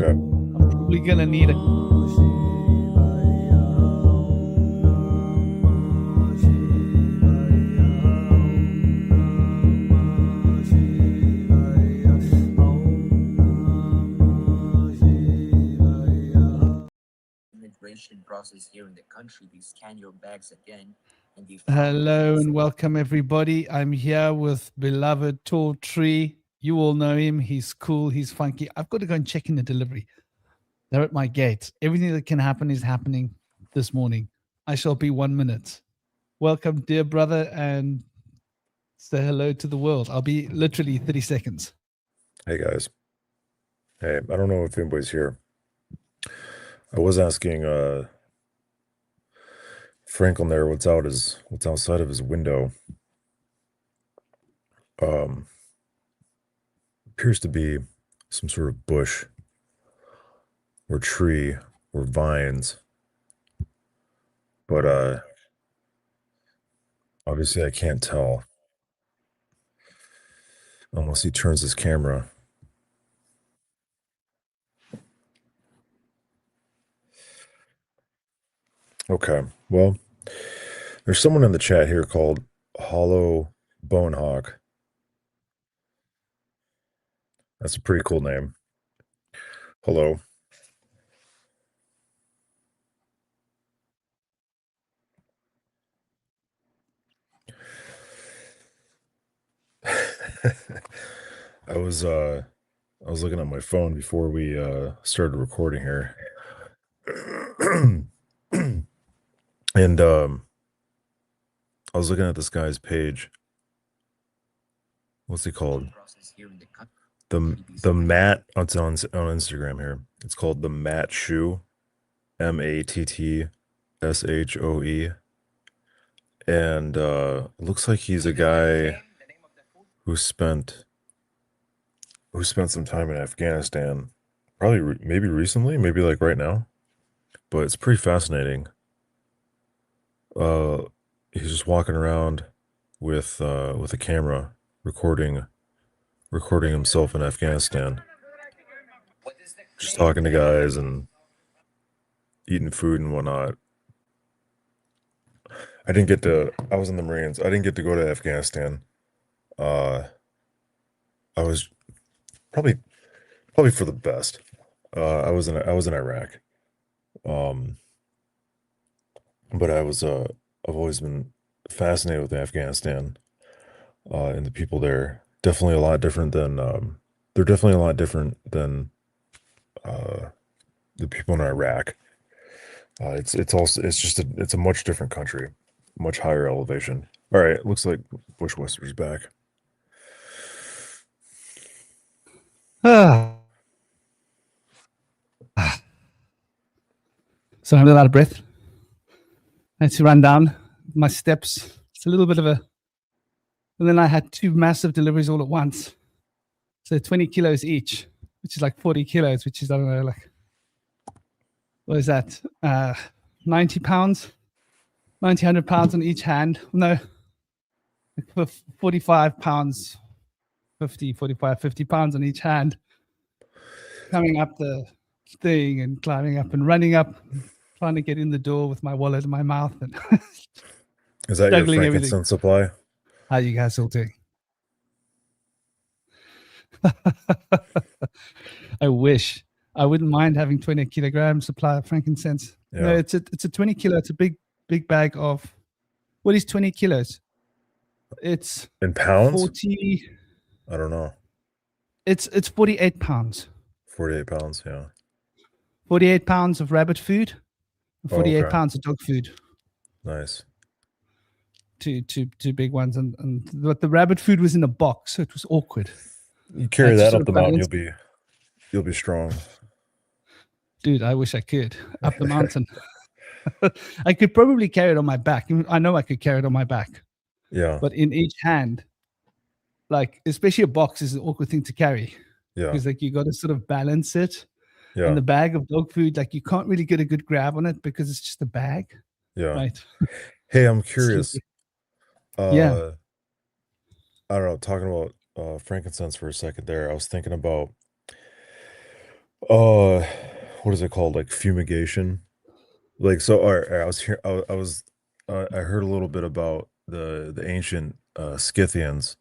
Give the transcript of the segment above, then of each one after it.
Okay. I'm probably gonna need a. Immigration process here in the country. They scan your bags again, and they Hello and welcome everybody. I'm here with beloved TallTree. You all know him. He's cool. He's funky. I've got to go and check in the delivery. They're at my gate. Everything that can happen is happening this morning. I shall be 1 minute. Welcome, dear brother, and say hello to the world. I'll be literally 30 seconds. Hey guys. Hey, I don't know if anybody's here. I was asking Franklin there what's outside of his window. Appears to be some sort of bush or tree or vines. But obviously I can't tell unless he turns his camera. Okay, well, there's someone in the chat here called Hollow Bonehawk. That's a pretty cool name. Hello. I was looking at my phone before we started recording here. And I was looking at this guy's page. What's he called? The Matt, it's on Instagram here. It's called the Matt Shoe, MATTSHOE. And it looks like he's a guy who spent some time in Afghanistan, probably maybe recently, maybe like right now, but it's pretty fascinating. He's just walking around with a camera recording himself in Afghanistan, just talking to guys and eating food and whatnot. I was in the Marines. I didn't get to go to Afghanistan. I was probably for the best. I was in Iraq. But I've always been fascinated with Afghanistan, and the people there. Definitely a lot different than they're definitely a lot different than the people in Iraq. It's a much different country, much higher elevation. All right, looks like Bushwester's back. So I'm a little out of breath. I had to run down my steps. It's a little bit of a. And then I had 2 massive deliveries all at once. So 20 kilos each, which is like 40 kilos, which is, I don't know, like, what is that? 90 pounds, 90, 100 pounds on each hand. No, 45 pounds, 50 pounds on each hand. Coming up the thing and climbing up and running up, trying to get in the door with my wallet in my mouth. And is that your frankincense supply? How you guys all doing? I wish. I wouldn't mind having 20 kilogram supply of frankincense. Yeah. No, it's a 20 kilo. It's a big bag of. What is 20 kilos? It's in pounds. 40. I don't know. It's 48 pounds. 48 pounds, yeah. 48 pounds of rabbit food, 48 pounds of dog food. Nice. Two big ones, but the rabbit food was in a box, so it was awkward. You carry that up the mountain, you'll be strong. Dude, I wish I could up the mountain. I could probably carry it on my back. I know I could carry it on my back. Yeah. But in each hand, like especially a box is an awkward thing to carry. Yeah. Because like you got to sort of balance it. Yeah. And the bag of dog food, like you can't really get a good grab on it because it's just a bag. Yeah. Right. Hey, I'm curious. Yeah. I don't know, talking about frankincense for a second there. I was thinking about uh what is it called? Like fumigation. Like so all right, I was here I was I heard a little bit about the ancient Scythians,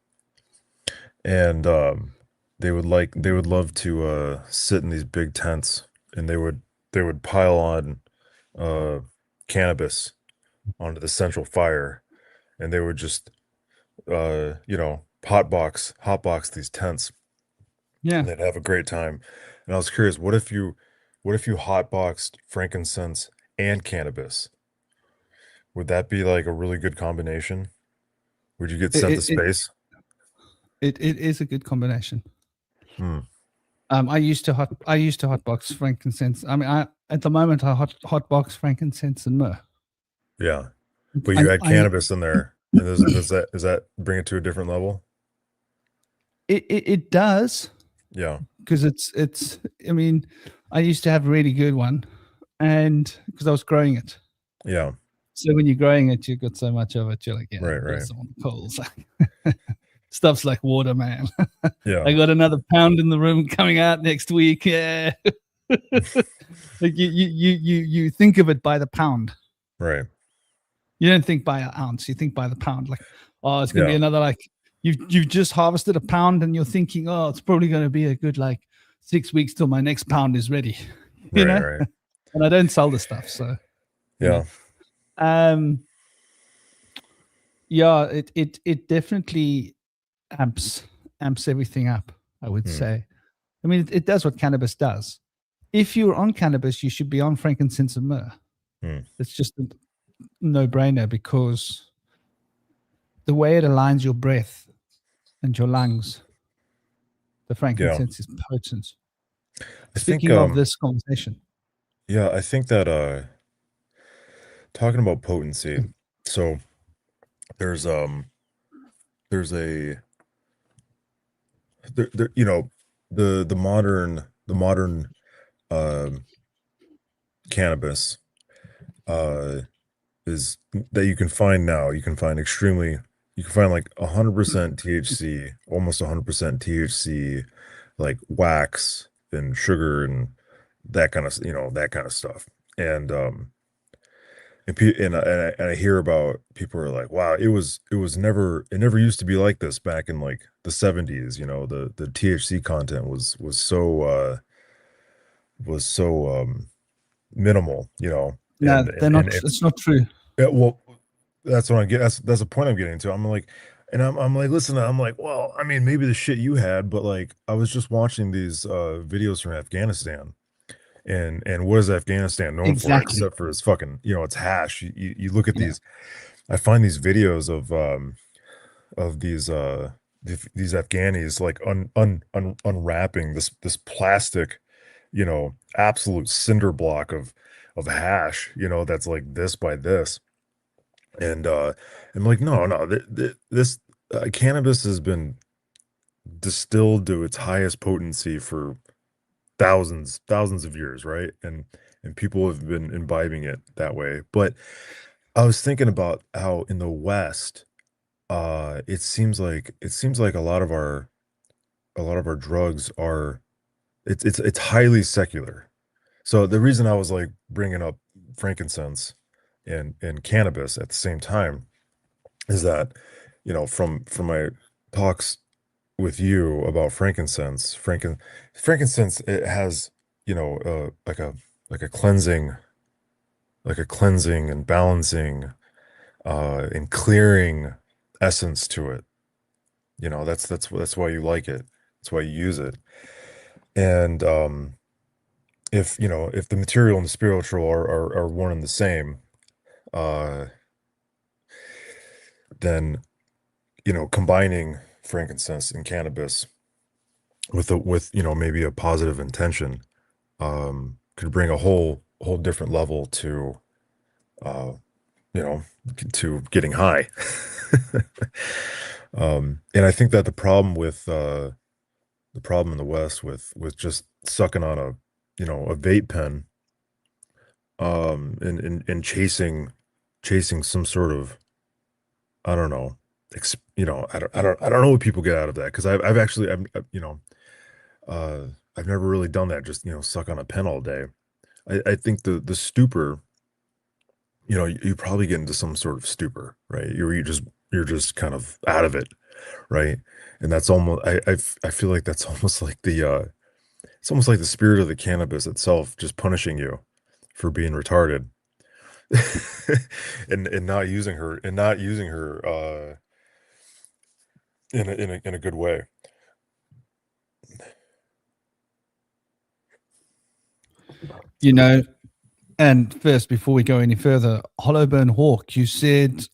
and they would love to sit in these big tents, and they would pile on uh cannabis onto the central fire, and they would just you know, hotbox these tents, Yeah. and they'd have a great time. And I was curious, what if you hotboxed frankincense and cannabis? Would that be like a really good combination? Would you get It sent to it it, space? it is a good combination. Hmm. I used to hotbox frankincense. I mean, I at the moment I hotbox frankincense and myrrh. Yeah. But you add I cannabis in there, and does that bring it to a different level? it does, Yeah. because it's. I mean, I used to have a really good one, and because I was growing it. Yeah. So when you're growing it, you've got so much of it. You're like, yeah, Right, there's right. some coals. Stuff's like water, man. Yeah. I got another pound in the room coming out next week. Yeah. Like you think of it by the pound. Right. You don't think by an ounce. You think by the pound. Like, oh, it's gonna be Yeah. another like you've just harvested a pound and you're thinking, oh, it's probably gonna be a good like 6 weeks till my next pound is ready. You Right, know? right. And I don't sell the stuff, so you know. Yeah. Um yeah, it definitely amps everything up, I would Hmm. say. I mean, it does what cannabis does. If you're on cannabis, you should be on frankincense and myrrh. Hmm. It's just a no-brainer because the way it aligns your breath and your lungs, the Yeah. frankincense is potent. I think Speaking of this conversation, yeah, I think that talking about potency, so there's there's a you know, the modern um cannabis uh is that you can find now. You can find extremely, you can find like 100% THC, almost 100% THC, like wax and sugar and that kind of, you know, that kind of stuff. And and I hear about people are like, wow, it was never, it never used to be like this back in like the 70s. You know, the THC content was so minimal, you know, no, they're not. and it, It's not true. well, that's what I get. That's the point I'm getting to. I'm like, and I'm like, listen, I'm like, well, I mean, maybe the shit you had, but like, I was just watching these videos from Afghanistan, and what is Afghanistan known for Exactly. except for its fucking, you know, its hash. You look at Yeah. these, I find these videos of these Afghanis like unwrapping this plastic, you know, absolute cinder block of hash, you know, that's like this by this. And I'm like, no, no, this cannabis has been distilled to its highest potency for thousands of years, right? And people have been imbibing it that way. But I was thinking about how in the West, it seems like a lot of our drugs are, it's highly secular. So the reason I was like bringing up frankincense and cannabis at the same time is that, you know, from my talks with you about frankincense, it has, you know, like a cleansing, like a cleansing and balancing and clearing essence to it. You know, that's why you like it. That's why you use it. And if, you know, if the material and the spiritual are one and the same, uh then, you know, combining frankincense and cannabis with, you know, maybe a positive intention could bring a whole different level to uh you know, to getting high. And I think that the problem in the West with just sucking on a, you know, a vape pen, and chasing some sort of, I don't know, you know, I don't know what people get out of that, because I've actually, you know, uh I've never really done that. Just suck on a pen all day. I think the stupor. You probably get into some sort of stupor, right? You're just kind of out of it, right? And that's almost I feel like that's almost like it's almost like the spirit of the cannabis itself just punishing you for being retarded. and not using her in a good way. And first, before we go any further, Hollowburn Hawk, you said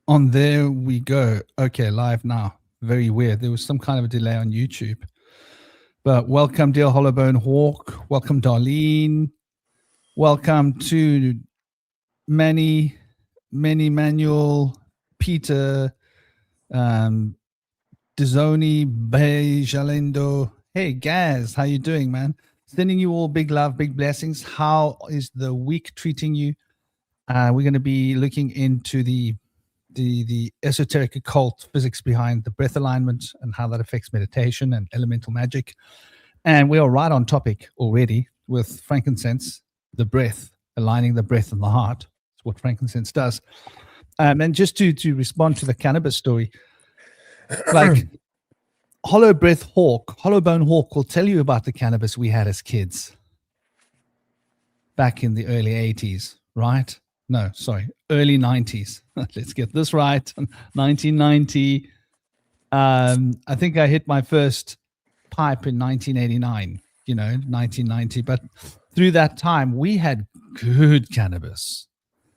on there we go. Okay, live now. Very weird. There was some kind of a delay on YouTube. But welcome, dear Hollowburn Hawk. Welcome, Darlene. Welcome to Manny, Manuel, Peter, Dizoni, Bay, Jalendo. Hey, Gaz, how you doing, man? Sending you all big love, big blessings. How is the week treating you? We're going to be looking into the esoteric occult physics behind the breath alignment and how that affects meditation and elemental magic. And we are right on topic already with frankincense, the breath, aligning the breath and the heart. That's what frankincense does. And just to respond to the cannabis story, like Hollowbone Hawk will tell you about the cannabis we had as kids back in the early 80s, right? No, sorry, early 90s. Let's get this right. 1990. I think I hit my first pipe in 1989, 1990. But through that time, we had good cannabis,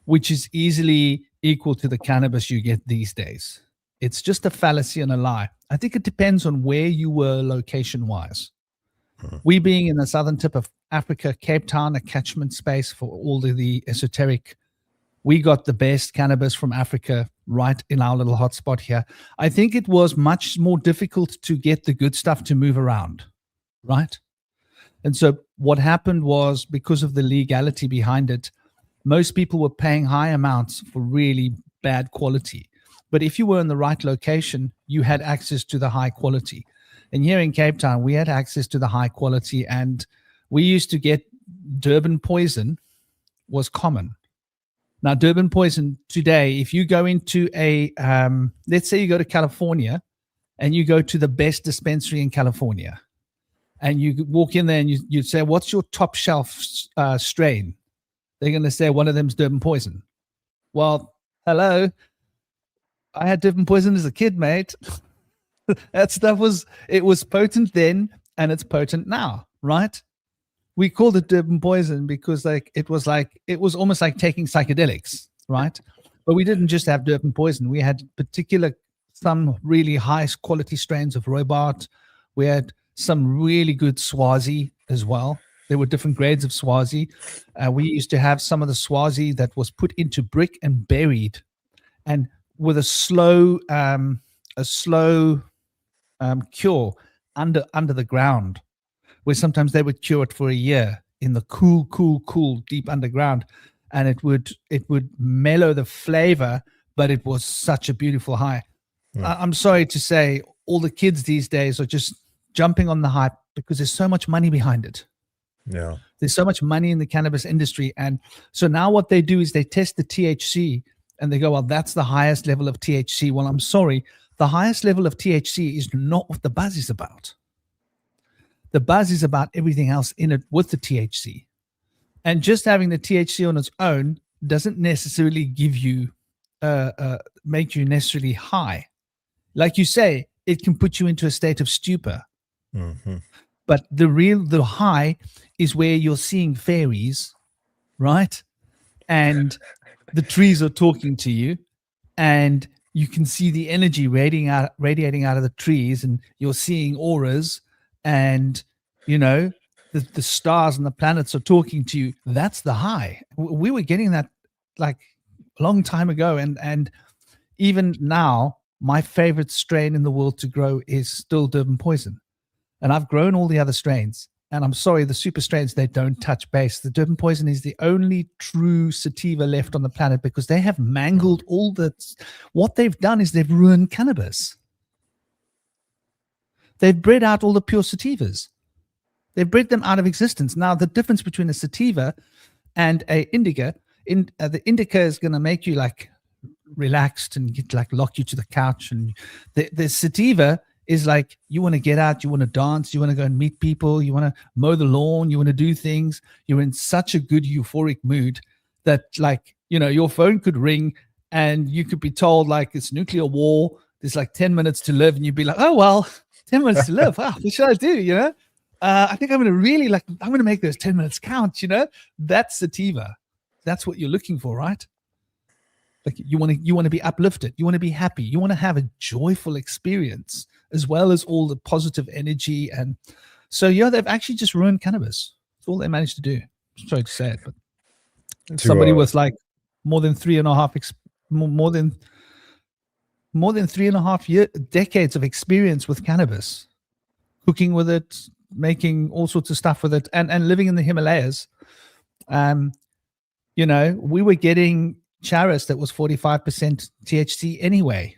which is easily equal to the cannabis you get these days. It's just a fallacy and a lie. I think it depends on where you were location-wise. We being in the southern tip of Africa, Cape Town, a catchment space for all the esoteric, we got the best cannabis from Africa right in our little hotspot here. I think it was much more difficult to get the good stuff to move around, right? And so what happened was, because of the legality behind it, most people were paying high amounts for really bad quality. But if you were in the right location, you had access to the high quality. And here in Cape Town, we had access to the high quality, and we used to get Durban poison was common. Now, Durban poison today, if you go into let's say you go to California and you go to the best dispensary in California, and you walk in there and you say, what's your top shelf strain? They're going to say one of them's Durban poison. Well, hello. I had Durban poison as a kid, mate. That stuff was potent then, and it's potent now, right? We called it Durban poison because it was almost like taking psychedelics, right? But we didn't just have Durban poison. We had some really high quality strains of Robart. We had some really good Swazi as well. There were different grades of Swazi. We used to have some of the Swazi that was put into brick and buried, and with a slow cure under the ground, where sometimes they would cure it for a year in the cool, deep underground, and it would mellow the flavor, but it was such a beautiful high. I'm sorry to say, all the kids these days are just jumping on the hype because there's so much money behind it. Yeah. There's so much money in the cannabis industry. And so now what they do is they test the THC and they go, well, that's the highest level of THC. Well, I'm sorry. The highest level of THC is not what the buzz is about. The buzz is about everything else in it with the THC. And just having the THC on its own doesn't necessarily give you, make you necessarily high. Like you say, it can put you into a state of stupor. Mm-hmm. But the high is where you're seeing fairies, right? And the trees are talking to you, and you can see the energy radiating out of the trees, and you're seeing auras, and the stars and the planets are talking to you. That's the high. We were getting that like a long time ago, and even now, my favorite strain in the world to grow is still Durban poison. And I've grown all the other strains. And I'm sorry, the super strains, they don't touch base. The Durban poison is the only true sativa left on the planet because they have mangled what they've done is they've ruined cannabis. They've bred out all the pure sativas. They've bred them out of existence. Now, the difference between a sativa and a indica, the indica is going to make you like relaxed and get like lock you to the couch, and the sativa is like you want to get out, you want to dance, you want to go and meet people, you want to mow the lawn, you want to do things. You're in such a good euphoric mood that like, you know, your phone could ring and you could be told like it's nuclear war, there's like 10 minutes to live, and you'd be like, oh well, 10 minutes to live, wow, what should I do, you know? I think I'm going to make those 10 minutes count, you know? That's sativa. That's what you're looking for, right? Like you want to be uplifted, you want to be happy, you want to have a joyful experience as well as all the positive energy. And so yeah, they've actually just ruined cannabis. That's all they managed to do. Sorry to say it, but somebody with like more than 3.5 decades of experience with cannabis, cooking with it, making all sorts of stuff with it, and living in the Himalayas. You know, we were getting charas that was 45% THC anyway.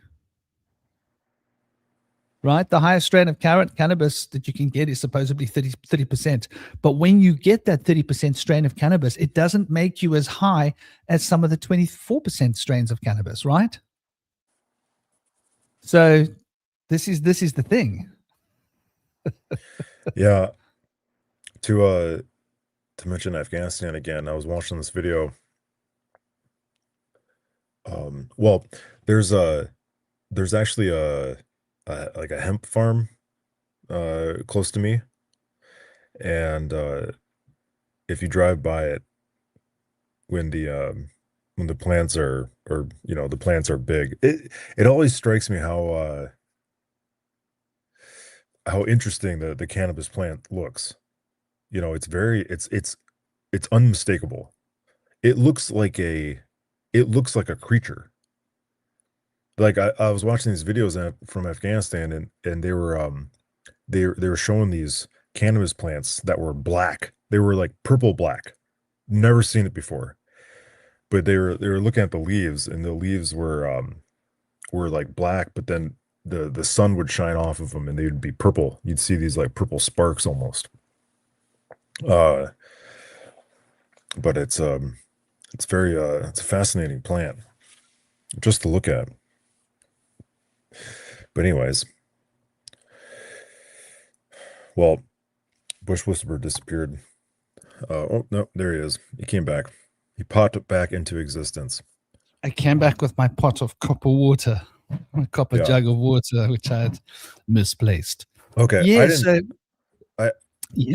Right? The highest strain of cannabis that you can get is supposedly 30%. But when you get that 30% strain of cannabis, it doesn't make you as high as some of the 24% strains of cannabis, right? So this is the thing. Yeah. To mention Afghanistan again, I was watching this video. Well, there's actually a like a hemp farm close to me, and if you drive by it when the plants are, or you know, the plants are big, it always strikes me how interesting the cannabis plant looks. You know, it's unmistakable. It looks like a creature. Like I was watching these videos from Afghanistan, and they were showing these cannabis plants that were black. They were like purple black. Never seen it before. But they were looking at the leaves, and the leaves were like black, but then the sun would shine off of them and they would be purple. You'd see these like purple sparks almost. But it's very it's a fascinating plant just to look at. But anyways, well, Bush Whisperer disappeared. Oh no, there he is. He came back. He popped back into existence. I came back with my pot of copper water, my copper jug of water, which I had misplaced. Okay. Yeah.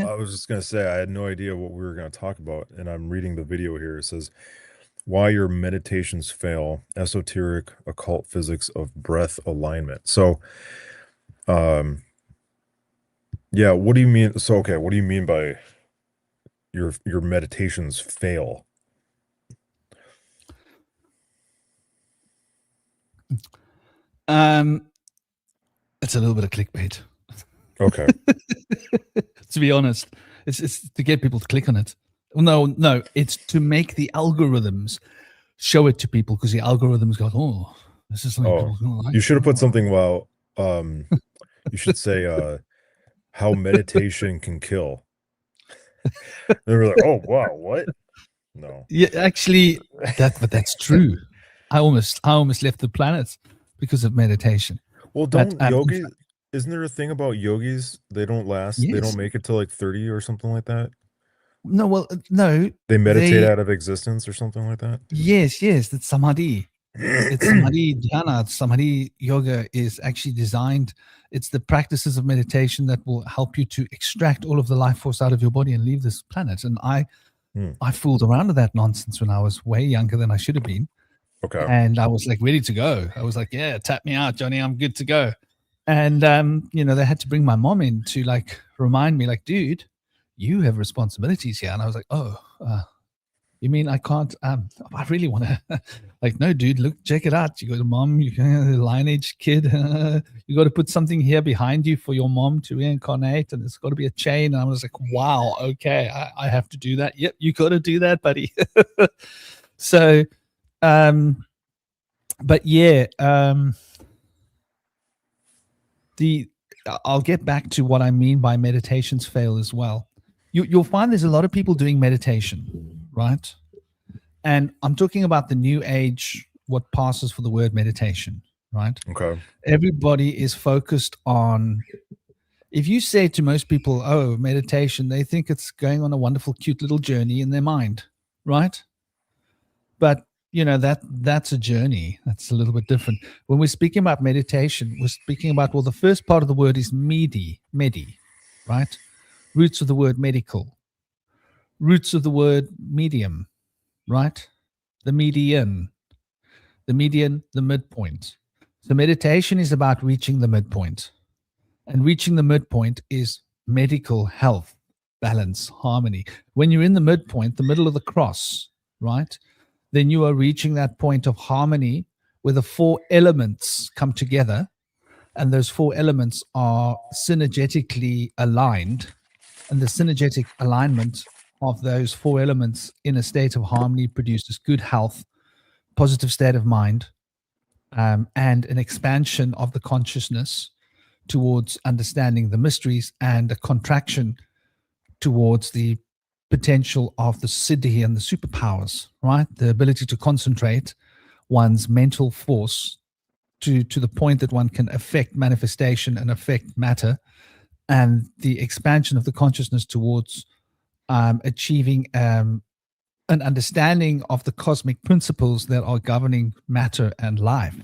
I was just going to say, I had no idea what we were going to talk about. And I'm reading the video here. It says, why your meditations fail, esoteric occult physics of breath alignment. So, yeah, what do you mean? So, okay, what do you mean by your meditations fail? It's a little bit of clickbait. Okay. To be honest, it's to get people to click on it. No, it's to make the algorithms show it to people, because the algorithms go, oh, this is something people don't like. You should have put something, well, you should say how meditation can kill. They were like, oh wow, what? No. Yeah, actually, but that's true. I almost left the planet because of meditation. Well, isn't there a thing about yogis? They don't last. Yes. They don't make it to like 30 or something like that. No, well, no. They meditate out of existence or something like that. Yes, that's samadhi. It's samadhi dhyana. Samadhi yoga is actually designed. It's the practices of meditation that will help you to extract all of the life force out of your body and leave this planet. And I fooled around with that nonsense when I was way younger than I should have been. Okay. And I was like ready to go. I was like, yeah, tap me out, Johnny. I'm good to go. And, they had to bring my mom in to like remind me, like, dude, you have responsibilities here. And I was like, oh, you mean I can't, I really want to, like, no, dude, look, check it out. You got a mom, you got a lineage kid. You got to put something here behind you for your mom to reincarnate. And it's got to be a chain. And I was like, wow, okay, I have to do that. Yep, you got to do that, buddy. So, but yeah, I'll get back to what I mean by meditations fail as well. you'll find there's a lot of people doing meditation, right? And I'm talking about the new age, what passes for the word meditation, right? Okay. Everybody is focused on, if you say to most people, oh, meditation, they think it's going on a wonderful, cute little journey in their mind, right? But that's a journey. That's a little bit different. When we're speaking about meditation, we're speaking about, well, the first part of the word is medi, right? Roots of the word medical, roots of the word medium, right? The median, the midpoint. So meditation is about reaching the midpoint. And reaching the midpoint is medical health, balance, harmony. When you're in the midpoint, the middle of the cross, right? Then you are reaching that point of harmony where the four elements come together. And those four elements are synergetically aligned. And the synergetic alignment of those four elements in a state of harmony produces good health, positive state of mind, and an expansion of the consciousness towards understanding the mysteries, and a contraction towards the potential of the siddhi and the superpowers, right? The ability to concentrate one's mental force to the point that one can affect manifestation and affect matter, and the expansion of the consciousness towards achieving an understanding of the cosmic principles that are governing matter and life.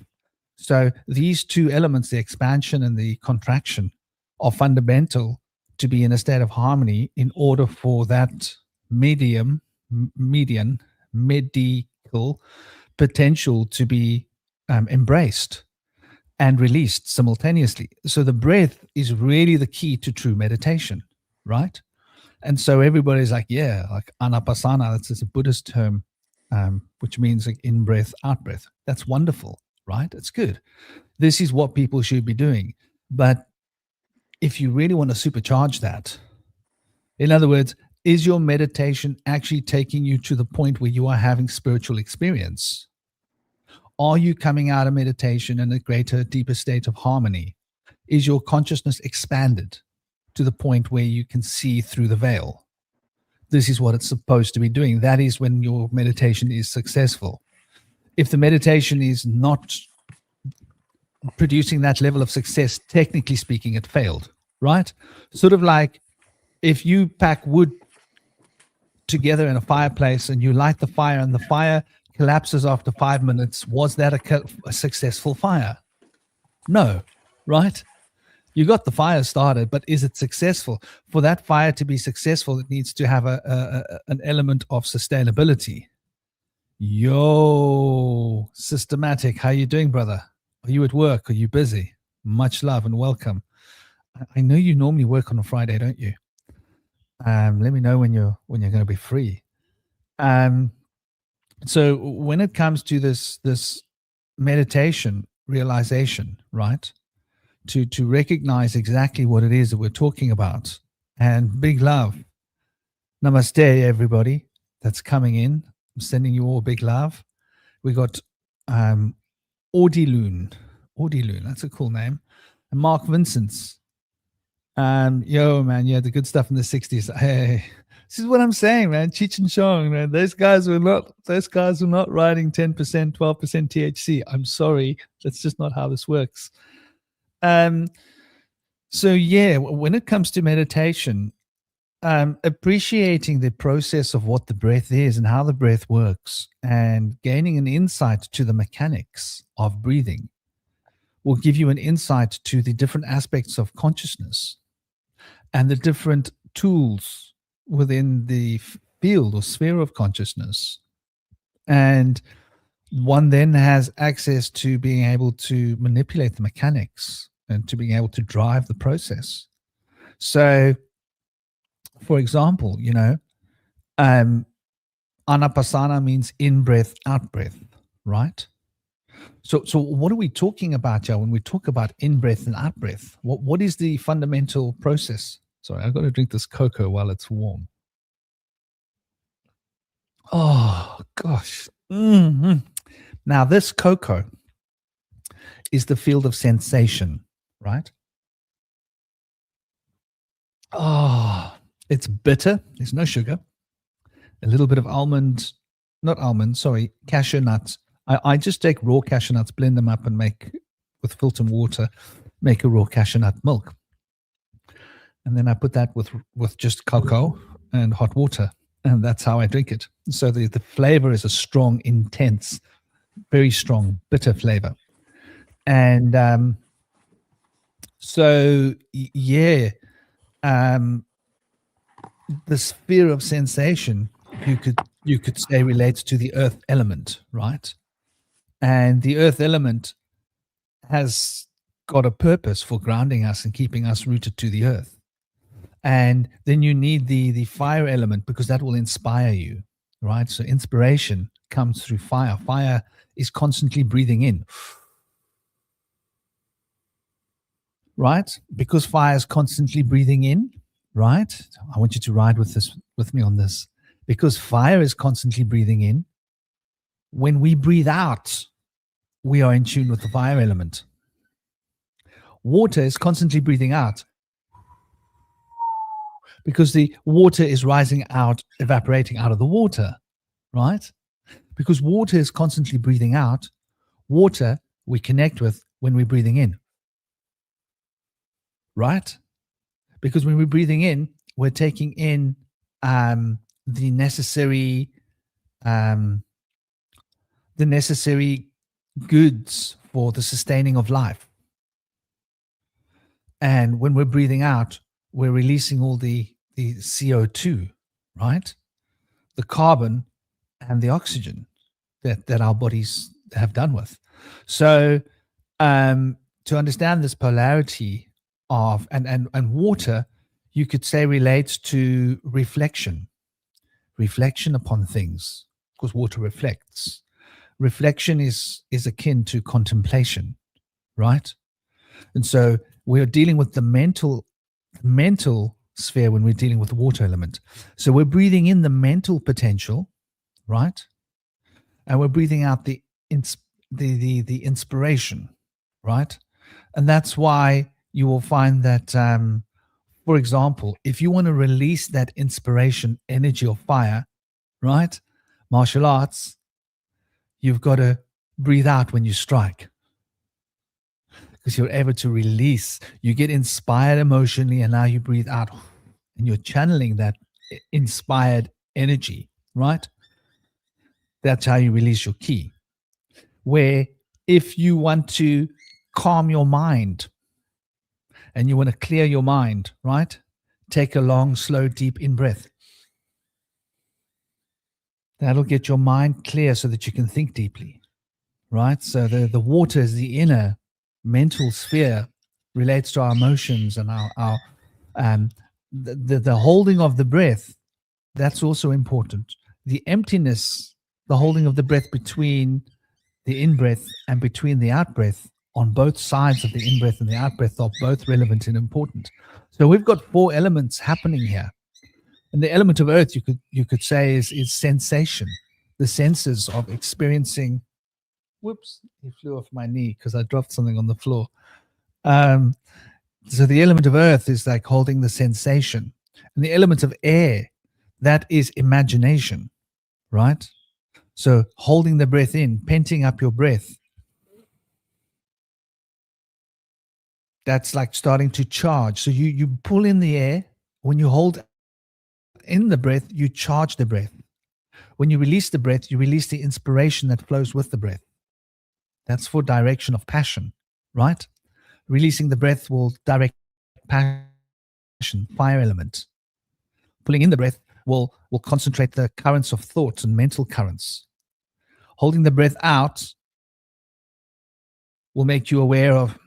So these two elements, the expansion and the contraction, are fundamental to be in a state of harmony in order for that medical potential to be embraced and released simultaneously. So the breath is really the key to true meditation, right? And so everybody's like, yeah, like anapanasana, that's a Buddhist term, which means like in breath, out breath. That's wonderful, right? It's good. This is what people should be doing. But if you really want to supercharge that, in other words, is your meditation actually taking you to the point where you are having spiritual experience? Are you coming out of meditation in a greater, deeper state of harmony? Is your consciousness expanded to the point where you can see through the veil? This is what it's supposed to be doing. That is when your meditation is successful. If the meditation is not producing that level of success, technically speaking, it failed, right? Sort of like if you pack wood together in a fireplace and you light the fire and the fire collapses after 5 minutes, was that a successful fire? No, right? You got the fire started, but is it successful? For that fire to be successful, it needs to have an element of sustainability. Yo, Systematic, how you doing, brother? Are you at work? Are you busy? Much love and welcome. I know you normally work on a Friday, don't you? Let me know when you're going to be free. So when it comes to this meditation realization, right? To recognize exactly what it is that we're talking about. And big love. Namaste, everybody that's coming in. I'm sending you all big love. We got Audiloon, that's a cool name. And Mark Vincent's. Yo, man, yeah, the good stuff in the 60s. Hey, this is what I'm saying, man. Cheech and Chong, man. Those guys were not writing 10%, 12% THC. I'm sorry. That's just not how this works. So yeah, when it comes to meditation, appreciating the process of what the breath is and how the breath works, and gaining an insight to the mechanics of breathing will give you an insight to the different aspects of consciousness and the different tools within the field or sphere of consciousness. And one then has access to being able to manipulate the mechanics and to being able to drive the process. So, for example, anapanasana means in breath, out breath, right? So what are we talking about, Joe, when we talk about in breath and out breath? What is the fundamental process? Sorry, I've got to drink this cocoa while it's warm. Oh, gosh. Mm-hmm. Now, this cocoa is the field of sensation, right? Oh, It's bitter. There's no sugar. A little bit of cashew nuts. I just take raw cashew nuts, blend them up, and make with filtered water, make a raw cashew nut milk. And then I put that with just cocoa and hot water, and that's how I drink it. So the flavor is a strong, intense, very strong, bitter flavor. And the sphere of sensation, you could say, relates to the earth element, right? And the earth element has got a purpose for grounding us and keeping us rooted to the earth. And then you need the fire element, because that will inspire you, right? So inspiration comes through fire. Fire is constantly breathing in, right? Because fire is constantly breathing in, right? I want you to ride with me on this. Because fire is constantly breathing in, when we breathe out, we are in tune with the fire element. Water is constantly breathing out, because the water is rising out, evaporating out of the water, right? Because water is constantly breathing out. Water we connect with when we're breathing in, right? Because when we're breathing in, we're taking in the necessary goods for the sustaining of life. And when we're breathing out, we're releasing all the CO2, right? The carbon and the oxygen that our bodies have done with. So to understand this polarity of, and water, you could say, relates to reflection upon things, because water reflects. Reflection is akin to contemplation, right? And so we're dealing with the mental sphere when we're dealing with the water element. So we're breathing in the mental potential, right? And we're breathing out the inspiration, right? And that's why you will find that, for example, if you want to release that inspiration energy of fire, right? Martial arts, you've got to breathe out when you strike, because you're able to release. You get inspired emotionally, and now you breathe out, and you're channeling that inspired energy, right? That's how you release your ki. Where if you want to calm your mind and you want to clear your mind, right? Take a long, slow, deep in-breath. That'll get your mind clear so that you can think deeply, right? So the water is the inner mental sphere, relates to our emotions and our the holding of the breath. That's also important. The emptiness, the holding of the breath between the in-breath and between the out-breath, on both sides of the in-breath and the out-breath, are both relevant and important. So we've got 4 elements happening here. And the element of earth, you could say, is sensation, the senses of experiencing. Whoops, he flew off my knee because I dropped something on the floor. So the element of earth is like holding the sensation. And the element of air, that is imagination, right? So holding the breath in, penting up your breath, that's like starting to charge. So you pull in the air. When you hold in the breath, you charge the breath. When you release the breath, you release the inspiration that flows with the breath. That's for direction of passion, right? Releasing the breath will direct passion, fire element. Pulling in the breath will concentrate the currents of thoughts and mental currents. Holding the breath out will make you aware of.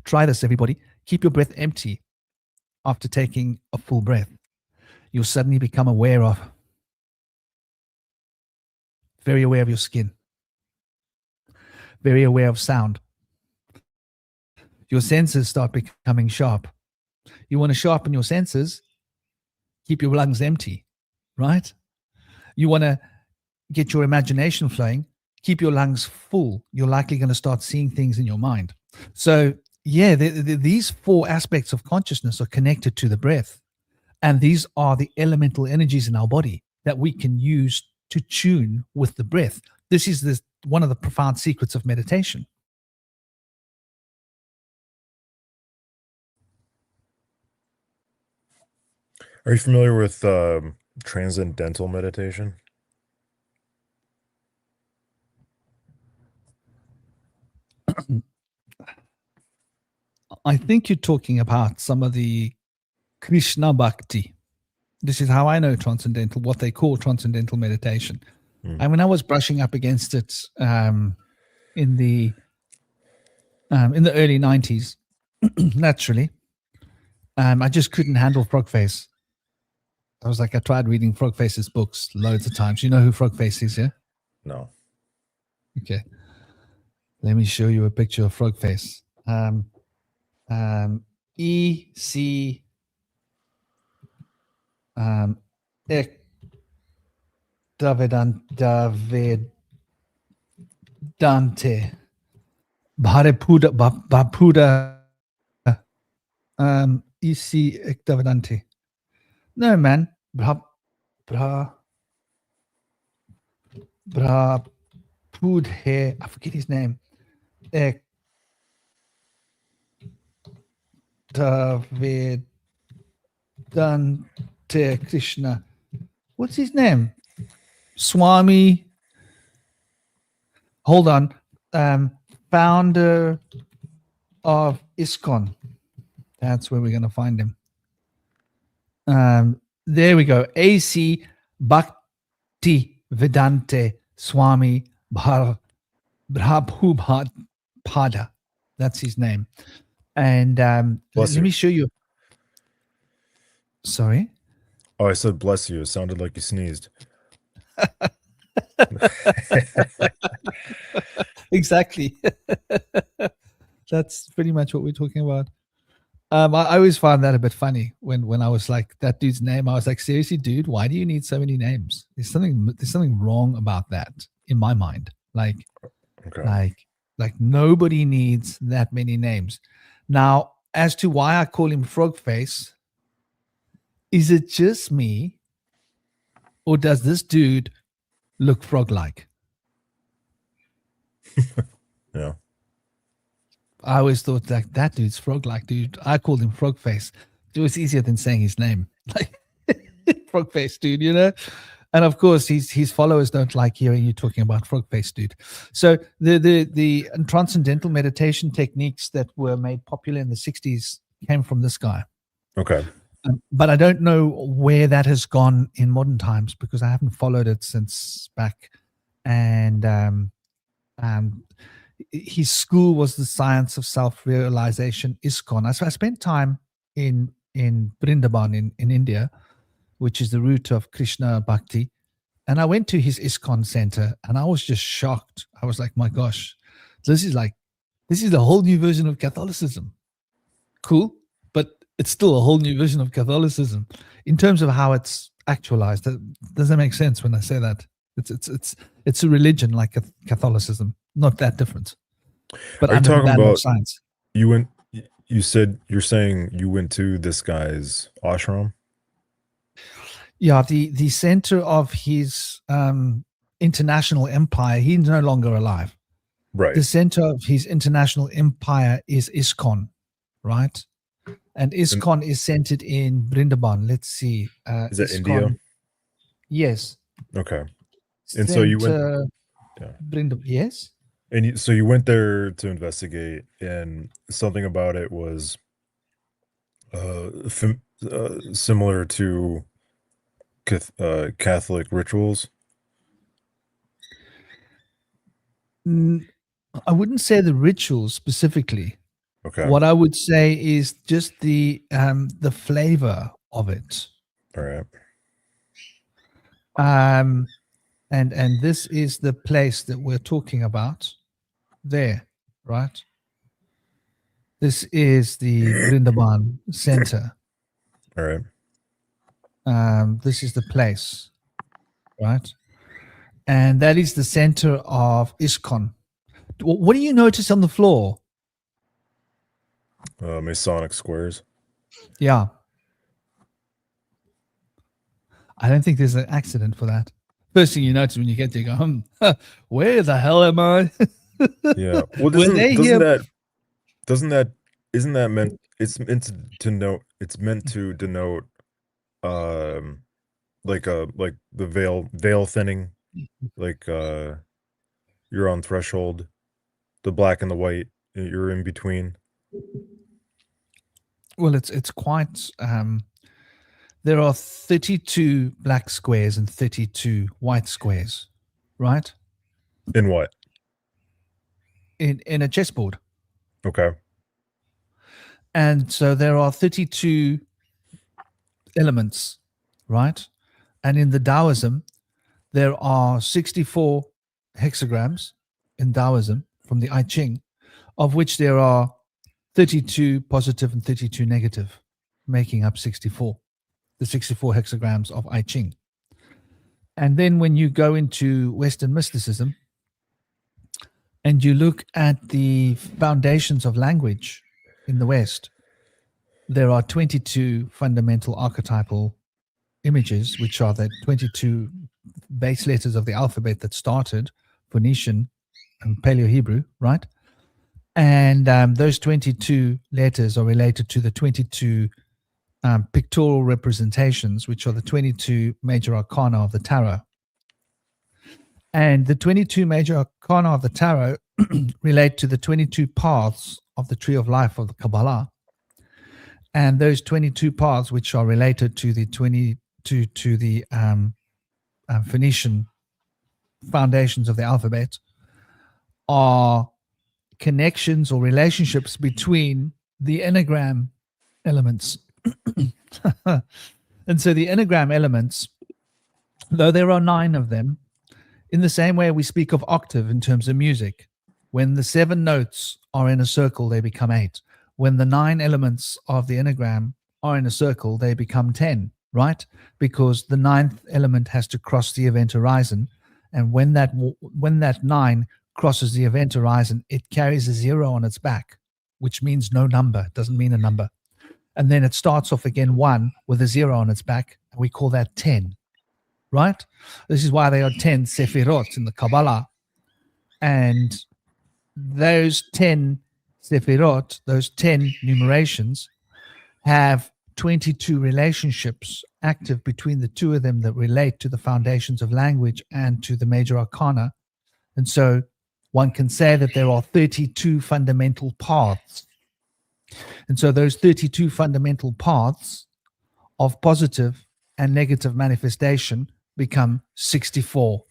Try this, everybody. Keep your breath empty after taking a full breath. You'll suddenly become very aware of your skin, very aware of sound. Your senses start becoming sharp. You want to sharpen your senses, keep your lungs empty, right? You want to get your imagination flowing, keep your lungs full. You're likely going to start seeing things in your mind. So yeah, these four aspects of consciousness are connected to the breath. And these are the elemental energies in our body that we can use to tune with the breath. This is one of the profound secrets of meditation. Are you familiar with transcendental meditation? I think you're talking about some of the Krishna Bhakti. This is how I know transcendental, what they call transcendental meditation. Hmm. And when I was brushing up against it in the early 90s, naturally, I just couldn't handle Frogface. I tried reading Frogface's books loads of times. You know who Frogface is, yeah? No. Okay. Let me show you a picture of Frogface. E.C. Ek Davedante Bharepuda Bapuda E.C. Ek Davedante. No, man. Bra Pudhe. I forget his name. Ek Davedante Krishna. What's his name? Swami. Hold on. Founder of ISKCON. That's where we're going to find him. There we go. A.C. Bhakti Vedante Swami Prabhupada. That's his name. And Bless let you. me show you. Sorry? Oh, I said bless you. It sounded like you sneezed. Exactly. That's pretty much what we're talking about. I always found that a bit funny when I was like, that dude's name. I was like, seriously, dude, why do you need so many names? There's something wrong about that in my mind. Like nobody needs that many names. Now, as to why I call him Frogface, is it just me, or does this dude look frog-like? Yeah. I always thought that dude's frog-like, dude. I called him Frogface. It was easier than saying his name. Like Frogface, dude, you know? And of course, his followers don't like hearing you talking about Frogface, dude. So the transcendental meditation techniques that were made popular in the 60s came from this guy. Okay. But I don't know where that has gone in modern times because I haven't followed it since back. And his school was the science of self-realization, ISKCON. I spent time in Vrindavan in India, which is the root of Krishna Bhakti. And I went to his ISKCON center and I was just shocked. I was like, my gosh, this is a whole new version of Catholicism. Cool, but it's still a whole new version of Catholicism in terms of how it's actualized. Does that make sense when I say that? It's a religion like Catholicism, not that different. But Are you under the talking banner of about science. you're saying you went to this guy's ashram? Yeah, the center of his international empire, he's no longer alive. Right. The center of his international empire is ISKCON, right? And ISKCON is centered in Vrindavan. Let's see. Is that ISKCON, India? yes. Okay. And so you went, yeah. Vrindavan, yes. And so you went there to investigate, and something about it was similar to Catholic rituals. I wouldn't say the rituals specifically. Okay. What I would say is just the flavor of it. All right. And this is the place that we're talking about there, right? This is the Vrindavan center. All right. This is the place, right? And that is the center of ISKCON. What do you notice on the floor? Masonic squares. Yeah. I don't think there's an accident for that. First thing you notice when you get there, you go, where the hell am I? Yeah. Well, Were they doesn't here? that isn't that meant it's meant to note it's meant to denote um like the veil thinning, like you're on threshold, the black and the white, you're in between. Well, it's quite. There are 32 black squares and 32 white squares, right? In what? In a chessboard. Okay. And so there are 32 elements, right? And in the Taoism, there are 64 hexagrams in Taoism from the I Ching, of which there are 32 positive and 32 negative, making up 64, the 64 hexagrams of I Ching. And then when you go into Western mysticism and you look at the foundations of language in the West, there are 22 fundamental archetypal images, which are the 22 base letters of the alphabet that started Phoenician and Paleo Hebrew, right? And those 22 letters are related to the 22 pictorial representations, which are the 22 major arcana of the tarot. And the 22 major arcana of the tarot relate to the 22 paths of the tree of life of the Kabbalah. And those 22 paths, which are related to the 22 to the Phoenician foundations of the alphabet, are connections or relationships between the enneagram elements. And so the enneagram elements, though there are 9 of them, in the same way we speak of octave in terms of music, when the 7 notes are in a circle, they become 8. When the 9 elements of the enneagram are in a circle, they become 10, right? Because the 9th element has to cross the event horizon. And when that 9 crosses the event horizon, it carries a 0 on its back, which means no number, doesn't mean a number. And then it starts off again 1 with a 0 on its back. And we call that 10, right? This is why there are 10 sephirot in the Kabbalah. And those 10 sephirot, those 10 numerations, have 22 relationships active between the two of them that relate to the foundations of language and to the major arcana. And so one can say that there are 32 fundamental paths. And so those 32 fundamental paths of positive and negative manifestation become 64.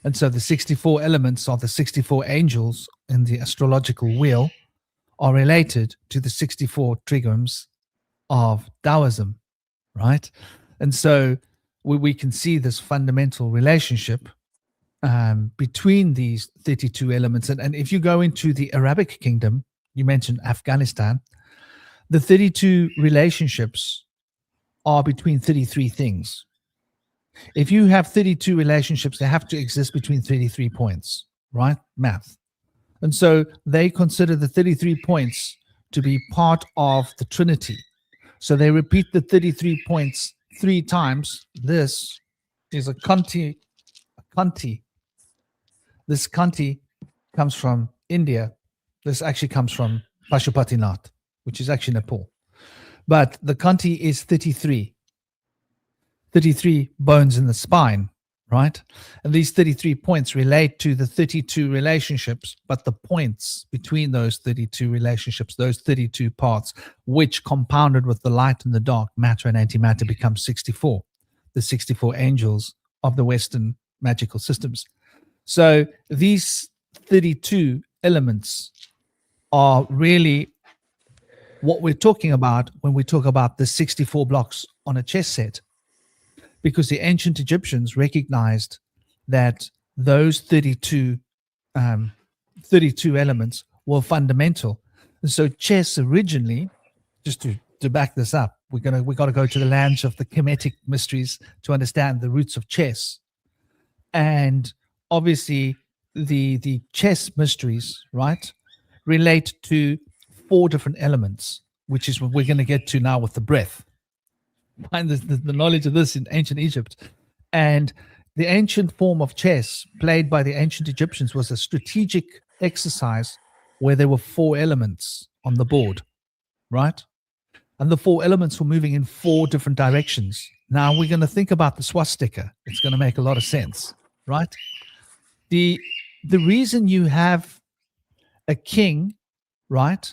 And so the 64 elements of the 64 angels in the astrological wheel are related to the 64 trigrams of Taoism, right? And so we can see this fundamental relationship between these 32 elements. And if you go into the Arabic kingdom, you mentioned Afghanistan, the 32 relationships are between 33 things. If you have 32 relationships, they have to exist between 33 points, right? Math. And so they consider the 33 points to be part of the Trinity. So they repeat the 33 points 3 times. This is a Kanti. This Kanti comes from India. This actually comes from Pashupatinath, which is actually Nepal. But the Kanti is 33 bones in the spine, right? And these 33 points relate to the 32 relationships, but the points between those 32 relationships, those 32 parts, which compounded with the light and the dark, matter and antimatter, become 64, the 64 angels of the Western magical systems. So these 32 elements are really what we're talking about when we talk about the 64 blocks on a chess set, because the ancient Egyptians recognized that those 32 elements were fundamental. And so chess originally, just to back this up, we got to go to the lands of the Kemetic mysteries to understand the roots of chess. And obviously the chess mysteries, right, relate to 4 different elements, which is what we're going to get to now with the breath. Find the knowledge of this in ancient Egypt. And the ancient form of chess played by the ancient Egyptians was a strategic exercise where there were 4 elements on the board, right? And the 4 elements were moving in 4 different directions. Now we're going to think about the swastika. It's going to make a lot of sense, right? The reason you have a king, right,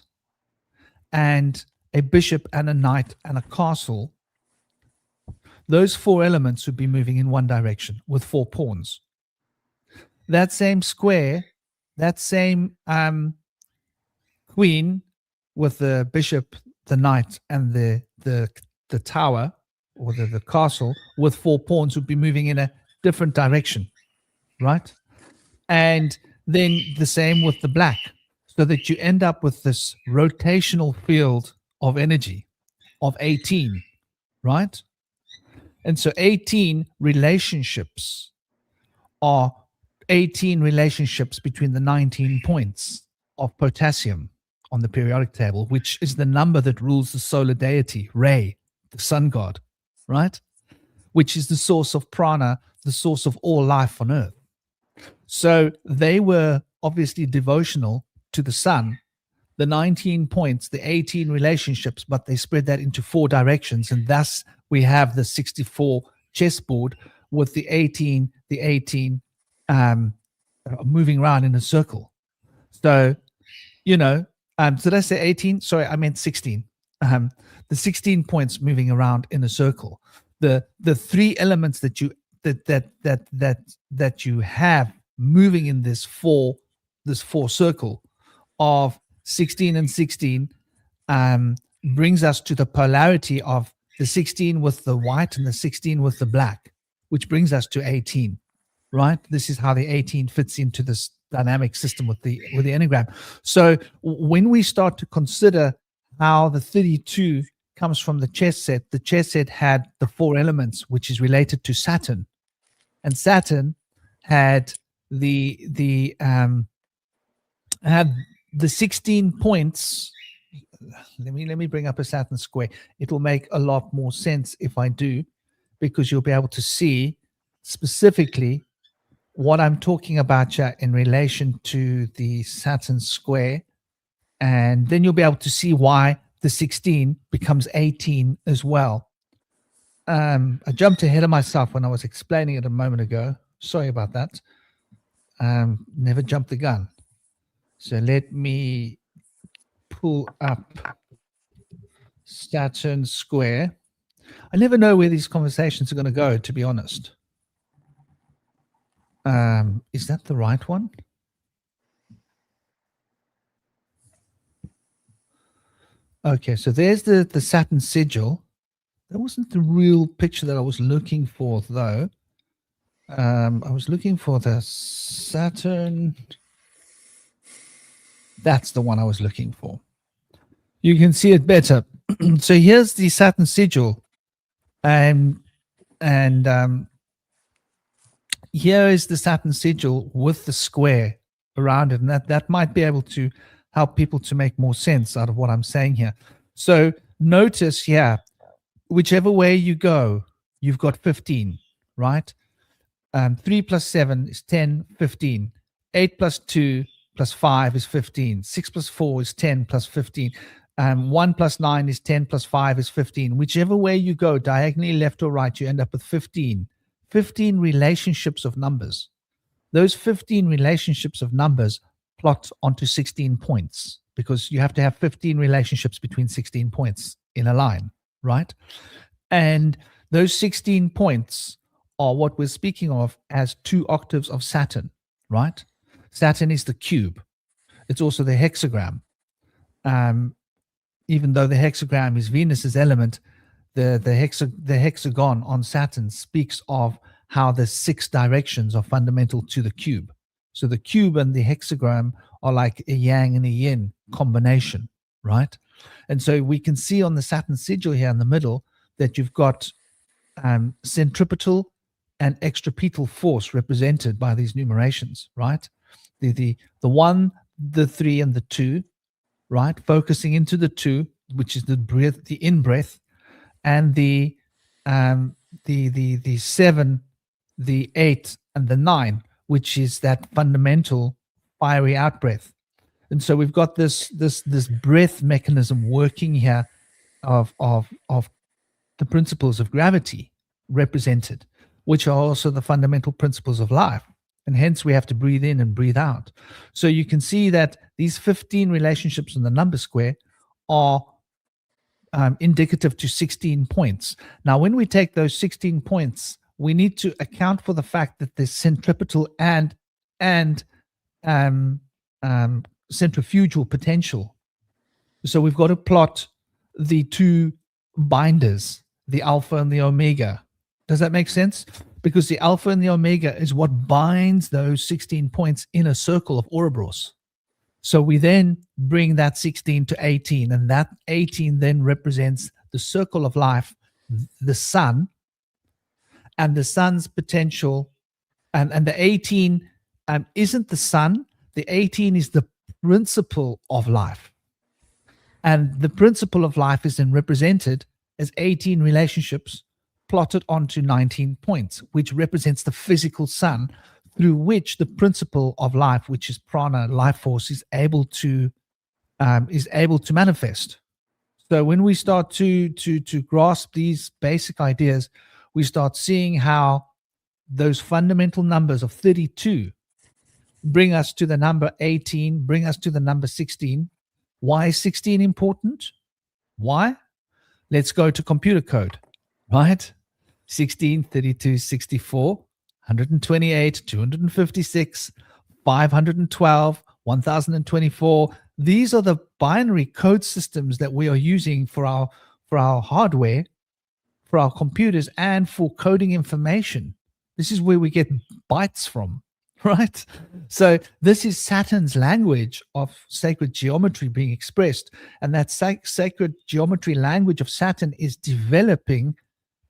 and a bishop and a knight and a castle, those 4 elements would be moving in one direction with 4 pawns. That same square, that same queen with the bishop, the knight, and the tower or the castle with 4 pawns would be moving in a different direction, right? And then the same with the black, so that you end up with this rotational field of energy of 18, right? And so 18 relationships are 18 relationships between the 19 points of potassium on the periodic table, which is the number that rules the solar deity, Re, the sun god, right? Which is the source of prana, the source of all life on earth. So they were obviously devotional to the sun, the 19 points, the 18 relationships, but they spread that into 4 directions. And thus we have the 64 chessboard with the 18 moving around in a circle. So, did I say 18? Sorry, I meant 16. The 16 points moving around in a circle. The 3 elements that you you have moving in this four circle of 16 and 16 brings us to the polarity of the 16 with the white and the 16 with the black, which brings us to 18, right? This is how the 18 fits into this dynamic system with the enneagram. So when we start to consider how the 32 comes from the chess set had the 4 elements, which is related to Saturn, and Saturn had the 16 points. Let me bring up a Saturn square. It will make a lot more sense if I do, because you'll be able to see specifically what I'm talking about here in relation to the Saturn square. And then you'll be able to see why the 16 becomes 18 as well. I jumped ahead of myself when I was explaining it a moment ago. Sorry about that. Never jumped the gun. So let me pull up Saturn square. I never know where these conversations are going to go, to be honest. Is that the right one? Okay, so there's the Saturn sigil. That wasn't the real picture that I was looking for, though. I was looking for the Saturn. That's the one I was looking for. You can see it better. So here's the Saturn sigil. And here is the Saturn sigil with the square around it. And that might be able to help people to make more sense out of what I'm saying here. So notice here, whichever way you go, you've got 15, right? 3 plus 7 is 10, 15. 8 plus 2 plus 5 is 15. 6 plus 4 is 10 plus 15. 1 plus 9 is 10 plus 5 is 15. Whichever way you go, diagonally left or right, you end up with 15. 15 relationships of numbers. Those 15 relationships of numbers plot onto 16 points, because you have to have 15 relationships between 16 points in a line, right? And those 16 points are what we're speaking of as 2 octaves of Saturn, right? Saturn is the cube. It's also the hexagram. Even though the hexagram is Venus's element, the hexagon on Saturn speaks of how the 6 directions are fundamental to the cube. So the cube and the hexagram are like a yang and a yin combination, right? And so we can see on the Saturn sigil here in the middle that you've got centripetal and extrapetal force represented by these numerations, right? The 1, the 3, and the 2 right? Focusing into the 2, which is the breath, the in breath, and the 7, the 8, and the 9, which is that fundamental fiery out breath. And so we've got this breath mechanism working here of the principles of gravity represented, which are also the fundamental principles of life. And hence we have to breathe in and breathe out. So you can see that these 15 relationships in the number square are indicative to 16 points. Now, when we take those 16 points, we need to account for the fact that there's centripetal and um, centrifugal potential. So we've got to plot the 2 binders, the alpha and the omega. Does that make sense? Because the alpha and the omega is what binds those 16 points in a circle of Ouroboros. So we then bring that 16 to 18, and that 18 then represents the circle of life, the sun, and the sun's potential. And the 18 isn't the sun. The 18 is the principle of life. And the principle of life is then represented as 18 relationships plotted onto 19 points, which represents the physical sun through which the principle of life, which is prana, life force, is able to manifest. So when we start to grasp these basic ideas, we start seeing how those fundamental numbers of 32 bring us to the number 18, bring us to the number 16. Why is 16 important? Why? Let's go to computer code, right? 16, 32, 64, 128, 256, 512, 1024. These are the binary code systems that we are using for our hardware, for our computers, and for coding information. This is where we get bytes from, right? So this is Saturn's language of sacred geometry being expressed. And that sacred geometry language of Saturn is developing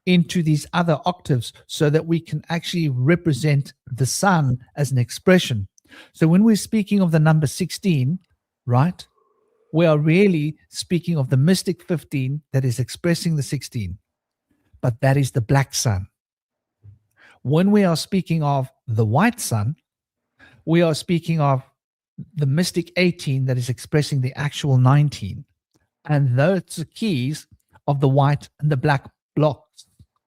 into these other octaves so that we can actually represent the sun as an expression. So when we're speaking of the number 16, right, we are really speaking of the mystic 15 that is expressing the 16, but that is the black sun. When we are speaking of the white sun, we are speaking of the mystic 18 that is expressing the actual 19. And those are keys of the white and the black blocks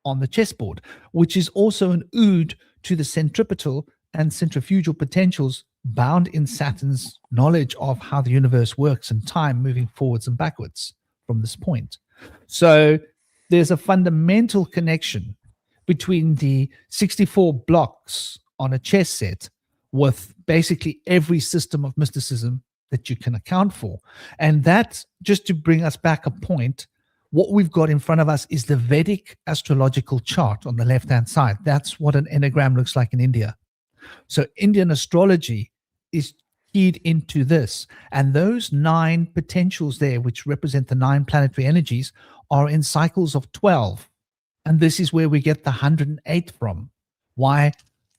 on the chessboard, which is also an ode to the centripetal and centrifugal potentials bound in Saturn's knowledge of how the universe works and time moving forwards and backwards from this point. So there's a fundamental connection between the 64 blocks on a chess set with basically every system of mysticism that you can account for. And that, just to bring us back a point, what we've got in front of us is the Vedic astrological chart on the left-hand side. That's what an enneagram looks like in India. So Indian astrology is keyed into this. And those 9 potentials there, which represent the 9 planetary energies, are in cycles of 12. And this is where we get the 108 from. Why?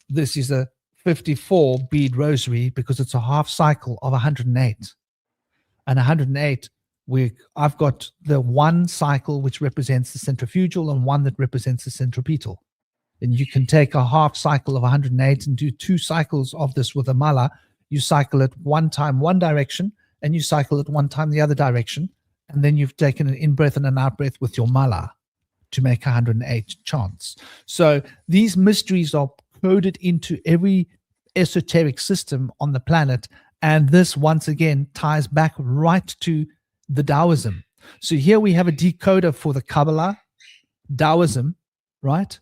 This is a 54 bead rosary, because it's a half cycle of 108. And 108, I've got the one cycle which represents the centrifugal and one that represents the centripetal. And you can take a half cycle of 108 and do 2 cycles of this with a mala. You cycle it one time one direction, and you cycle it one time the other direction. And then you've taken an in-breath and an out-breath with your mala to make 108 chants. So these mysteries are coded into every esoteric system on the planet. And this, once again, ties back right to the Taoism. So here we have a decoder for the Kabbalah, Taoism, right?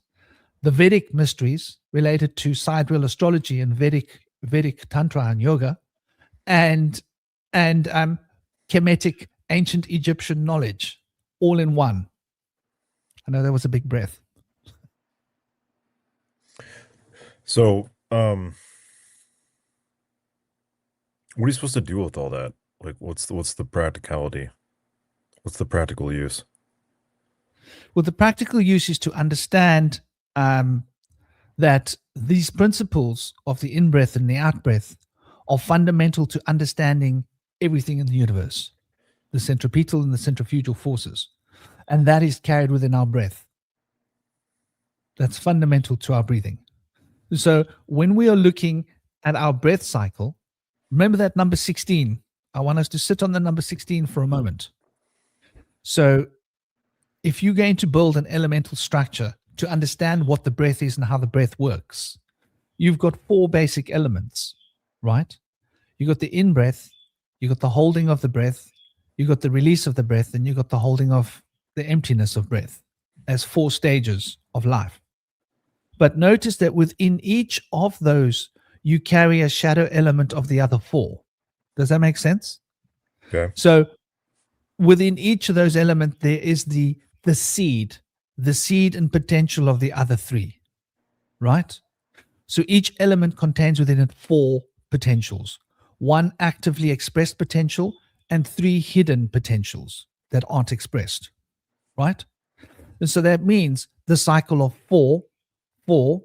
The Vedic mysteries related to sidereal astrology and Vedic Tantra and yoga, and Kemetic ancient Egyptian knowledge, all in one. I know that was a big breath. So, what are you supposed to do with all that? Like, what's the practicality? What's the practical use? Well, the practical use is to understand that these principles of the in-breath and the out-breath are fundamental to understanding everything in the universe. the centripetal and the centrifugal forces. And that is carried within our breath. That's fundamental to our breathing. So when we are looking at our breath cycle, remember that number 16. I want us to sit on the number 16 for a moment. So if you're going to build an elemental structure to understand what the breath is and how the breath works, you've got 4 basic elements, right? You got the in-breath, you got the holding of the breath, you got the release of the breath, and you got the holding of the emptiness of breath as 4 stages of life. But notice that within each of those, you carry a shadow element of the other 4. Does that make sense? Okay. So within each of those elements, there is the seed and potential of the other 3, right? So each element contains within it 4 potentials, 1 actively expressed potential and 3 hidden potentials that aren't expressed, right? And so that means the cycle of 4, 4,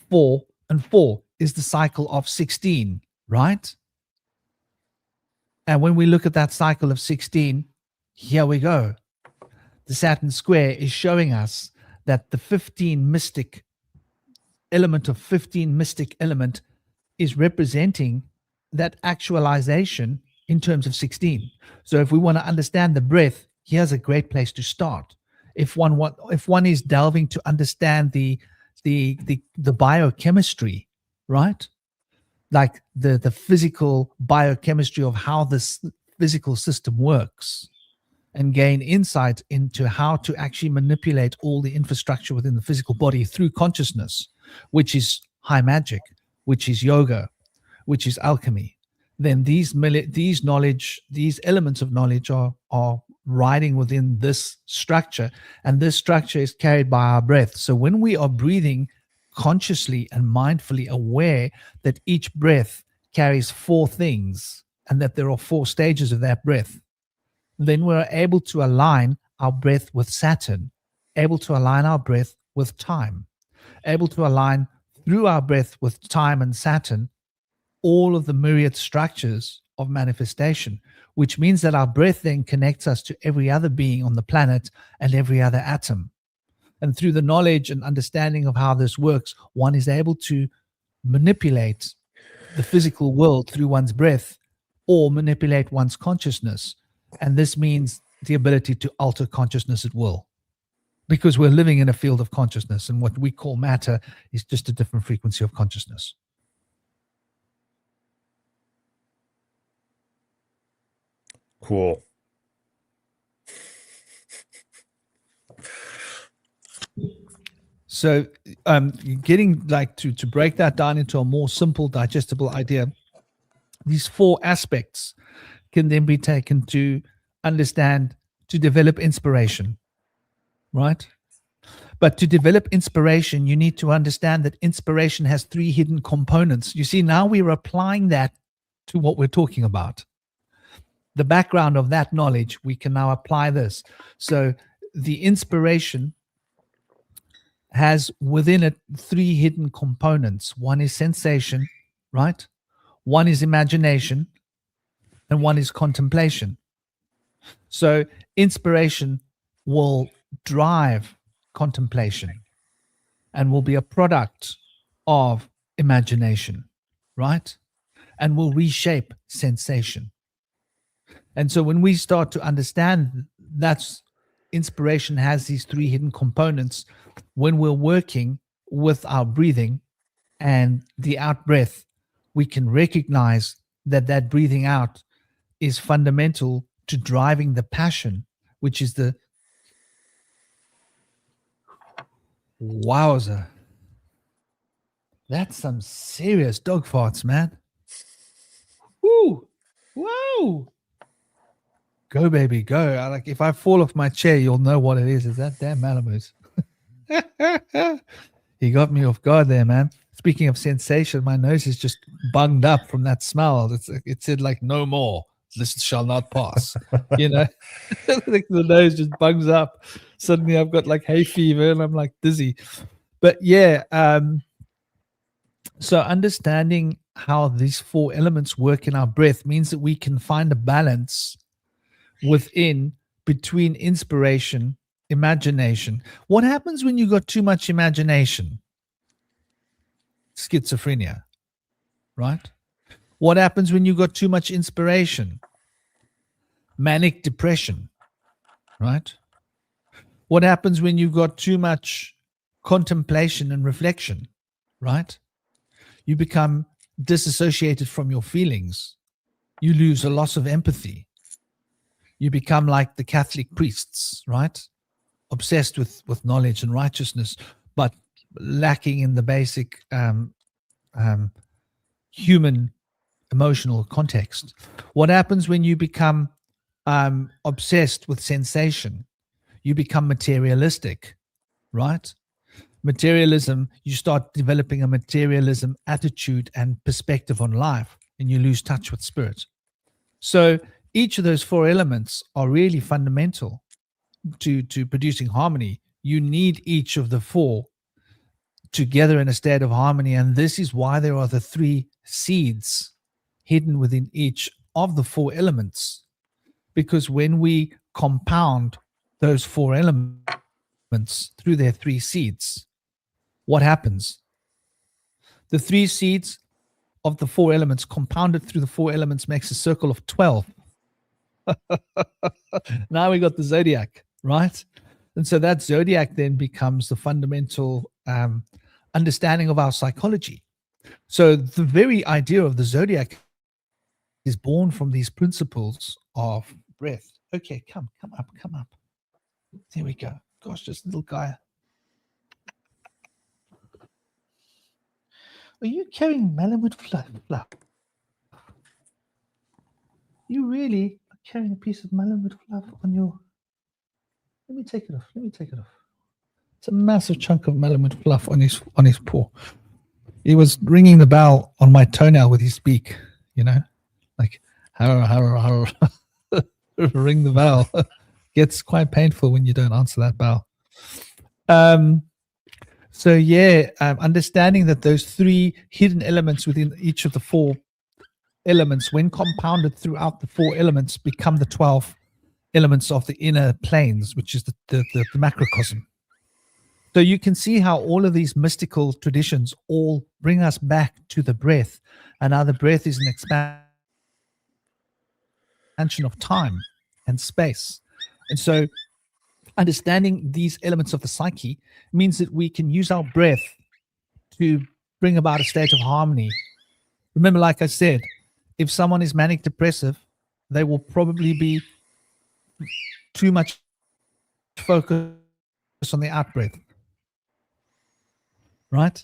4, and 4 is the cycle of 16, right? And when we look at that cycle of 16, here we go. The Saturn square is showing us that the 15 mystic element is representing that actualization in terms of 16. So if we want to understand the breath, here's a great place to start. If one is delving to understand the biochemistry, right? Like the physical biochemistry of how this physical system works, and gain insight into how to actually manipulate all the infrastructure within the physical body through consciousness, which is high magic, which is yoga, which is alchemy, then these elements of knowledge are riding within this structure, and this structure is carried by our breath. So when we are breathing consciously and mindfully aware that each breath carries 4 things and that there are 4 stages of that breath, then we're able to align our breath with Saturn, able to align our breath with time, able to align through our breath with time and Saturn all of the myriad structures of manifestation, which means that our breath then connects us to every other being on the planet and every other atom. And through the knowledge and understanding of how this works, one is able to manipulate the physical world through one's breath or manipulate one's consciousness. And this means the ability to alter consciousness at will, because we're living in a field of consciousness, and what we call matter is just a different frequency of consciousness. Cool. So getting like to break that down into a more simple, digestible idea, these 4 aspects can then be taken to understand, to develop inspiration, right? But to develop inspiration, you need to understand that inspiration has 3 hidden components. You see, now we're applying that to what we're talking about. The background of that knowledge, we can now apply this. So the inspiration has within it 3 hidden components. 1 is sensation, right? 1 is imagination, and 1 is contemplation. So inspiration will drive contemplation and will be a product of imagination, right? And will reshape sensation. And so when we start to understand that inspiration has these 3 hidden components, when we're working with our breathing and the out breath, we can recognize that breathing out is fundamental to driving the passion, which is the wowzer. That's some serious dog farts, man. Woo! Whoa! Go, baby, go. Like, if I fall off my chair, you'll know what it is. Is that damn Malamute? He got me off guard there, man. Speaking of sensation, my nose is just bunged up from that smell. It said like, no more. This shall not pass. You know, like the nose just bungs up. Suddenly I've got like hay fever and I'm like dizzy. But yeah, so understanding how these 4 elements work in our breath means that we can find a balance within, between inspiration, imagination. What happens when you got too much imagination? Schizophrenia, right? What happens when you got too much inspiration? Manic depression, right? What happens when you've got too much contemplation and reflection, right? You become disassociated from your feelings. You lose a loss of empathy. You become like the Catholic priests, right? Obsessed with knowledge and righteousness, but lacking in the basic human emotional context. What happens when you become obsessed with sensation? You become materialistic, right? Materialism, you start developing a materialism attitude and perspective on life, and you lose touch with spirit. So each of those four elements are really fundamental to producing harmony. You need each of the four together in a state of harmony, and this is why there are the three seeds hidden within each of the four elements. Because when we compound those four elements through their three seeds, what happens? The three seeds of the four elements compounded through the four elements makes a circle of 12. Now we got the zodiac, right? And so that zodiac then becomes the fundamental understanding of our psychology. So the very idea of the zodiac is born from these principles of breath. Okay, come up. There we go. Gosh, this little guy. Are you carrying Malamute fluff? You really are carrying a piece of Malamute fluff on your... Let me take it off. It's a massive chunk of Malamute fluff on his paw. He was ringing the bell on my toenail with his beak, you know, like harrow, ring the bell. Gets quite painful when you don't answer that bell. So yeah, understanding that those three hidden elements within each of the four elements, when compounded throughout the four elements, become the 12 elements of the inner planes, which is the macrocosm. So you can see how all of these mystical traditions all bring us back to the breath, and how the breath is an expansion of time and space. And so understanding these elements of the psyche means that we can use our breath to bring about a state of harmony. Remember, like I said, if someone is manic depressive, they will probably be too much focused on the out breath, right?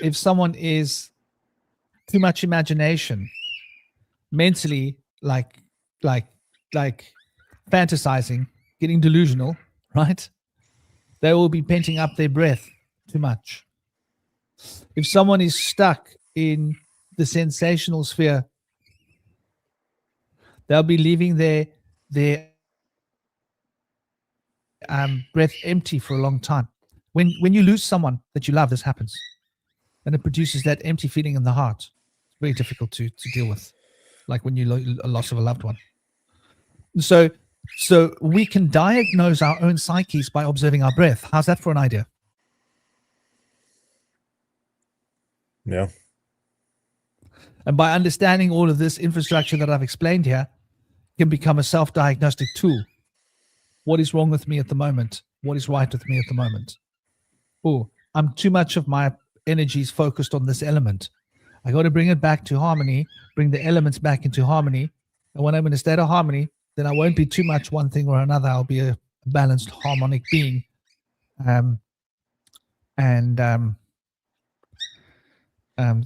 If someone is too much imagination, mentally, like fantasizing, getting delusional, right? They will be penting up their breath too much. If someone is stuck in the sensational sphere, they'll be leaving their breath empty for a long time. When you lose someone that you love, this happens, and it produces that empty feeling in the heart. It's very difficult to deal with, like when you a loss of a loved one. So we can diagnose our own psyches by observing our breath. How's that for an idea? Yeah. And by understanding all of this infrastructure that I've explained here, can become a self-diagnostic tool. What is wrong with me at the moment? What is right with me at the moment? Oh, I'm too much of my energies focused on this element. I got to bring it back to harmony, bring the elements back into harmony. And when I'm in a state of harmony, then I won't be too much one thing or another. I'll be a balanced, harmonic being.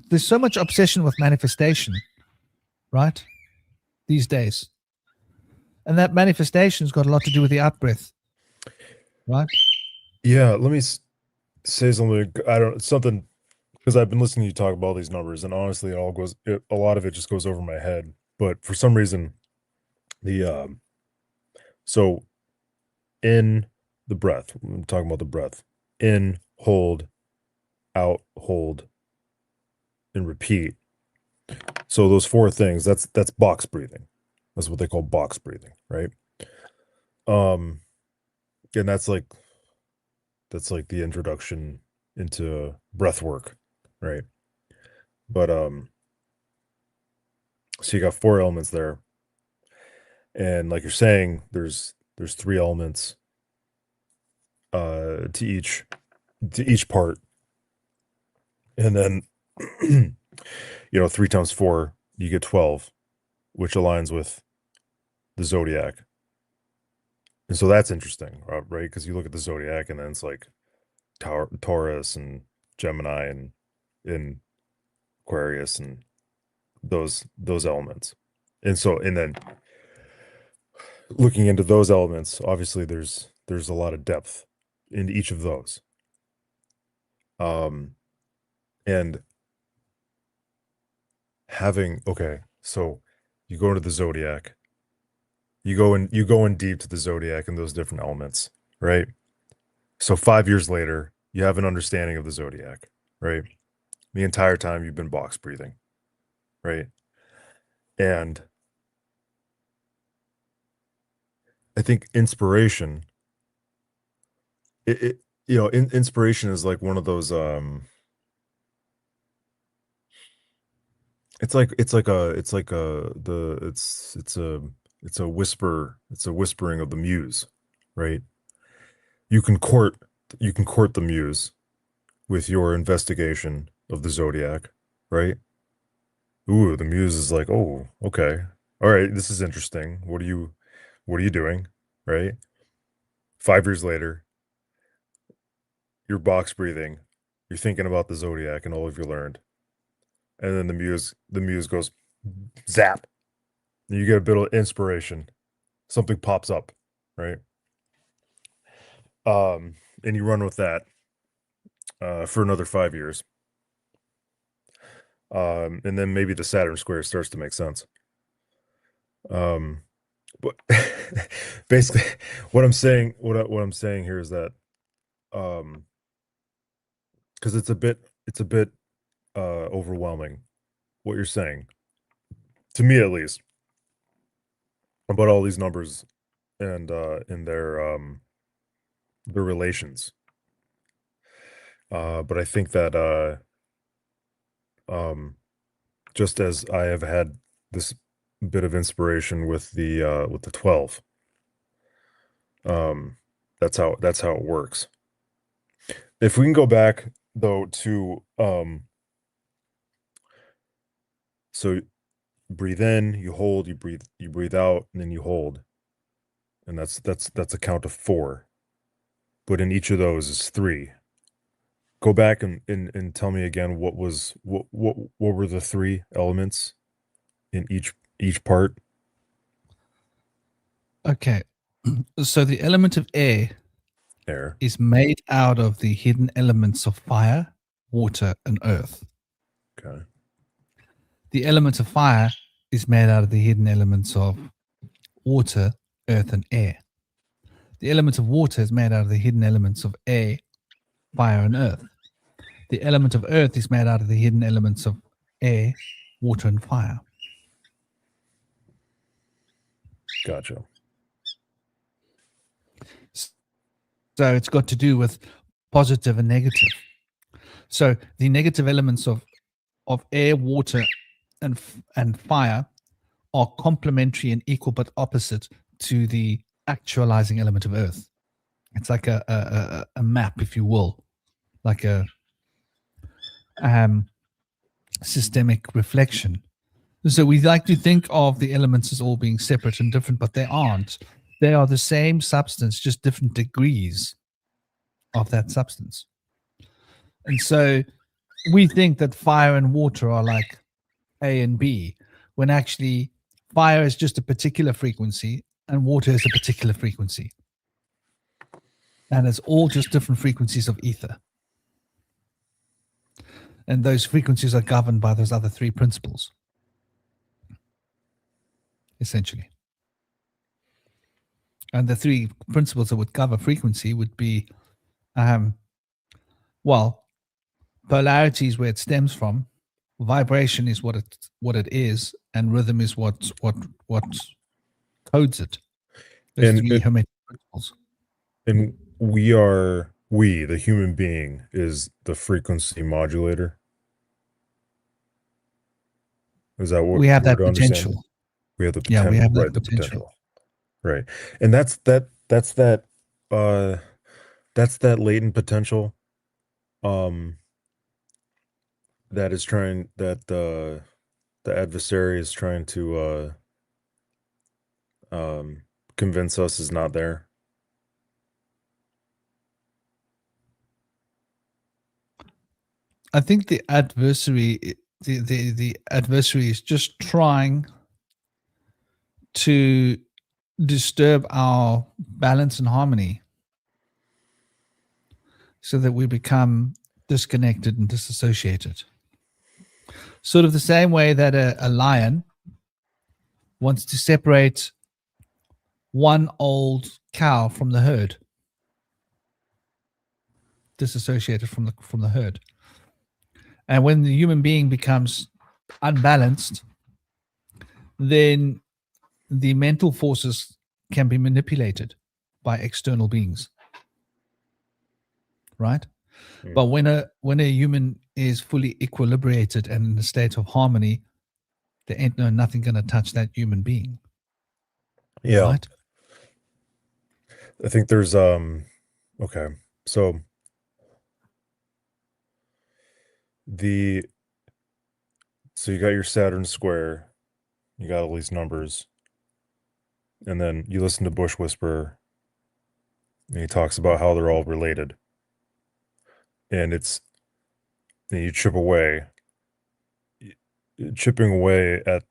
There's so much obsession with manifestation, right? These days. And that manifestation's got a lot to do with the out breath, right? Yeah. Let me say something. Something, because I've been listening to you talk about all these numbers, and honestly, a lot of it just goes over my head. But for some reason, so in the breath, I'm talking about the breath, in, hold, out, hold, and repeat. So those four things, that's box breathing. That's what they call box breathing, right? And that's like the introduction into breath work, right? But so you got 4 elements there. And like you're saying, there's 3 elements to each part. And then 3 times 4, you get 12, which aligns with the zodiac. And so that's interesting, right? Because you look at the zodiac and then it's like Taurus and Gemini and in Aquarius and those elements. And then looking into those elements, obviously there's a lot of depth in each of those. And so you go into the zodiac, you go in deep to the zodiac and those different elements, right? So 5 years later, you have an understanding of the zodiac, right? The entire time you've been box breathing, right? And I think inspiration, inspiration is like one of those it's a whispering of the muse, right? You can court the muse with your investigation of the zodiac, right? Ooh, the muse is like, oh, okay, all right, this is interesting. What are you doing, right? 5 years later, you're box breathing, you're thinking about the zodiac and all of you learned, and then the muse goes zap, and you get a bit of inspiration, something pops up, right? And you run with that for another 5 years. And then maybe the Saturn square starts to make sense. But basically, what I'm saying here is that, because it's a bit overwhelming what you're saying, to me at least, about all these numbers and in their relations. But I think that just as I have had this bit of inspiration with the 12, that's how it works. If we can go back though to so breathe in, you hold, you breathe out, and then you hold, and that's a count of 4, but in each of those is 3. Go back and tell me again what were the 3 elements in each part. Okay. So the element of air Air. is made out of the hidden elements of fire, water, and earth. Okay. The element of fire is made out of the hidden elements of water, earth, and air. The element of water is made out of the hidden elements of air, fire, and earth. The element of earth is made out of the hidden elements of air, water, and fire. Gotcha. So it's got to do with positive and negative. So the negative elements of air, water, and fire are complementary and equal but opposite to the actualizing element of earth. It's like a map, if you will, like a systemic reflection. So we like to think of the elements as all being separate and different, but they aren't. They are the same substance, just different degrees of that substance. And so we think that fire and water are like A and B, when actually fire is just a particular frequency and water is a particular frequency. And it's all just different frequencies of ether. And those frequencies are governed by those other 3 principles, essentially. And the 3 principles that would govern frequency would be, polarity is where it stems from, vibration is what it is, and rhythm is what codes it. Those And three hermetic principles. and the human being is the frequency modulator. Is that what We have we're that to understand? potential. We have the Yeah, we potential, have that right? The potential. potential, right? And uh that's that latent potential um that is trying that the adversary is trying to convince us is not there. I think the adversary, the adversary is just trying to disturb our balance and harmony so that we become disconnected and disassociated. Sort of the same way that a lion wants to separate one old cow from the herd, disassociated from the herd. And when the human being becomes unbalanced, then the mental forces can be manipulated by external beings, right? Mm. But when a human is fully equilibrated and in a state of harmony, there ain't nothing gonna touch that human being, Yeah, right? I think there's okay. So the so you got your Saturn square, you got all these numbers, and then you listen to Bush Whisperer, and he talks about how they're all related. And you chip away, chipping away at